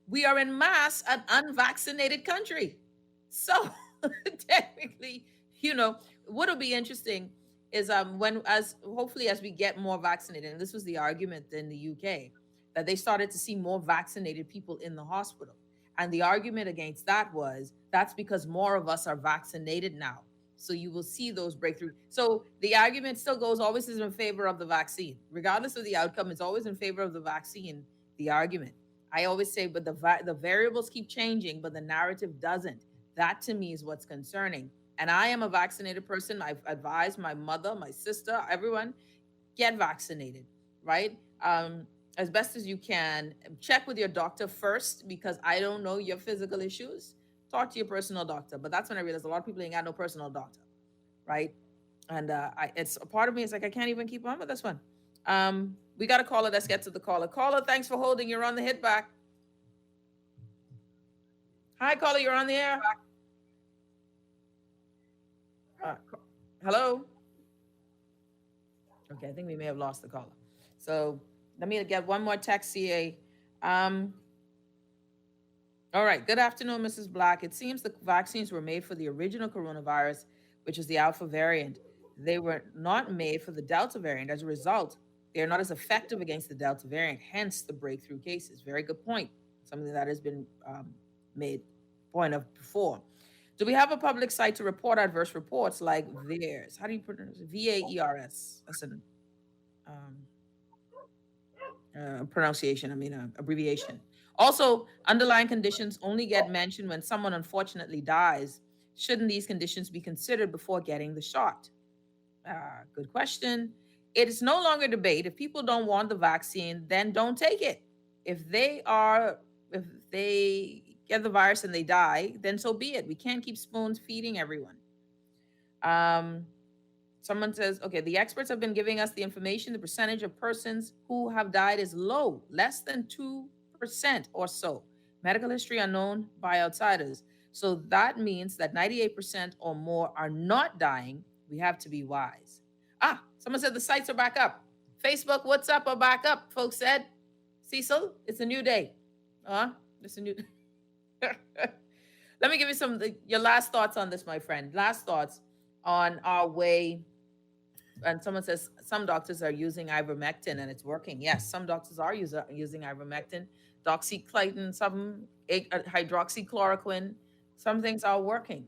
we are en masse an unvaccinated country. So technically, what'll be interesting is hopefully as we get more vaccinated, and this was the argument in the UK, that they started to see more vaccinated people in the hospital. And the argument against that was, that's because more of us are vaccinated now. So you will see those breakthroughs. So the argument still goes, always is in favor of the vaccine. Regardless of the outcome, it's always in favor of the vaccine, the argument. I always say, but the variables keep changing, but the narrative doesn't. That to me is what's concerning. And I am a vaccinated person. I've advised my mother, my sister, everyone, get vaccinated, right? As best as you can. Check with your doctor first, because I don't know your physical issues. Talk to your personal doctor. But that's when I realized a lot of people ain't got no personal doctor, right? And it's a part of me. It's like, I can't even keep on with this one. We got a caller. Let's get to the caller. Caller, thanks for holding. You're on the hit back. Hi, caller. You're on the air. Hello? Okay, I think we may have lost the caller. So let me get one more text, CA. All right. Good afternoon, Mrs. Black. It seems the vaccines were made for the original coronavirus, which is the Alpha variant. They were not made for the Delta variant. As a result, they are not as effective against the Delta variant, hence the breakthrough cases. Very good point. Something that has been made point of before. Do we have a public site to report adverse reports like VAERS? How do you pronounce it? VAERS. That's an pronunciation, abbreviation. Also, underlying conditions only get mentioned when someone unfortunately dies. Shouldn't these conditions be considered before getting the shot? Good question. It is no longer debate. If people don't want the vaccine, then don't take it. If they get the virus and they die, then so be it. We can't keep spoon feeding everyone. Someone says, okay, the experts have been giving us the information. The percentage of persons who have died is low, less than 2% or so. Medical history unknown by outsiders. So that means that 98% or more are not dying. We have to be wise. Someone said the sites are back up. Facebook, what's up, are back up, folks said. Cecil, it's a new day. It's a new Let me give you your last thoughts on this, my friend. Last thoughts on our way. And someone says some doctors are using ivermectin and it's working. Yes, some doctors are using ivermectin, doxycycline, some hydroxychloroquine. Some things are working.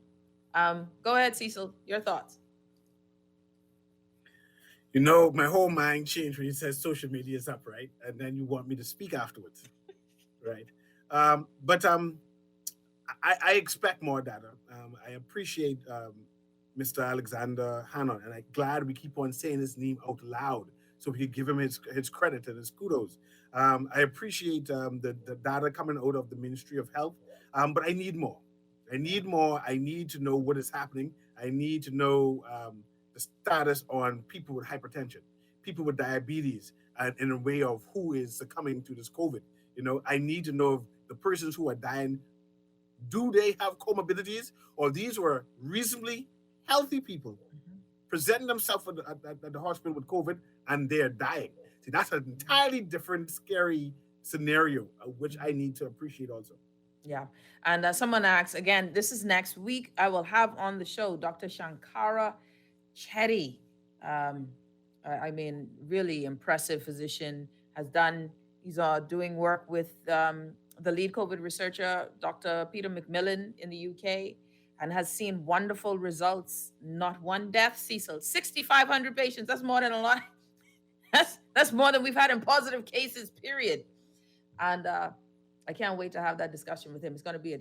Go ahead, Cecil. Your thoughts. You know, my whole mind changed when you said social media is up, right? And then you want me to speak afterwards, right? But I expect more data. I appreciate Mr. Alexander Hannon, and I'm glad we keep on saying his name out loud so we can give him his credit and his kudos. I appreciate the data coming out of the Ministry of Health, but I need more. I need to know what is happening. I need to know the status on people with hypertension, people with diabetes, and in a way of who is succumbing to this COVID. You know, I need to know if the persons who are dying, do they have comorbidities, or these were reasonably healthy people presenting themselves at the hospital with COVID and they're dying. See, that's an entirely different, scary scenario, which I need to appreciate also. Yeah. And someone asks, again, this is next week. I will have on the show Dr. Shankara Chetty. Really impressive physician. He's doing work with the lead COVID researcher, Dr. Peter McMillan in the UK, and has seen wonderful results. Not one death, Cecil. 6,500 patients. That's more than a lot. That's more than we've had in positive cases, period. And I can't wait to have that discussion with him. It's going to be a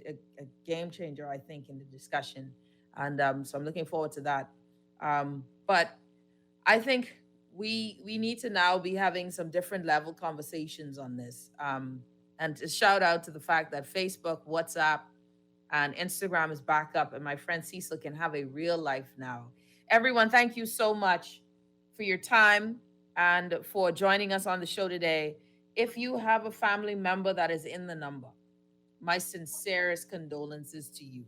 game changer, I think, in the discussion. And so I'm looking forward to that. But I think we need to now be having some different level conversations on this. And to shout out to the fact that Facebook, WhatsApp, and Instagram is back up, and my friend Cecil can have a real life now. Everyone, thank you so much for your time and for joining us on the show today. If you have a family member that is in the number, my sincerest condolences to you,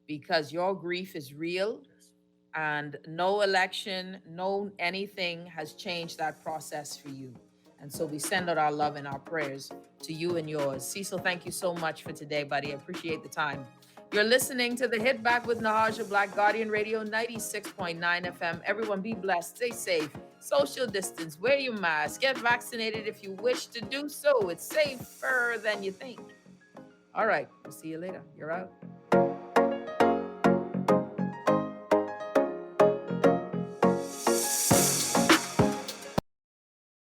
because your grief is real, and no election, no anything has changed that process for you. And so we send out our love and our prayers to you and yours. Cecil, thank you so much for today, buddy. I appreciate the time. You're listening to The Hit Back with Nahaja, Black Guardian Radio, 96.9 FM. Everyone be blessed, stay safe, social distance, wear your mask, get vaccinated if you wish to do so. It's safer than you think. All right, we'll see you later. You're out.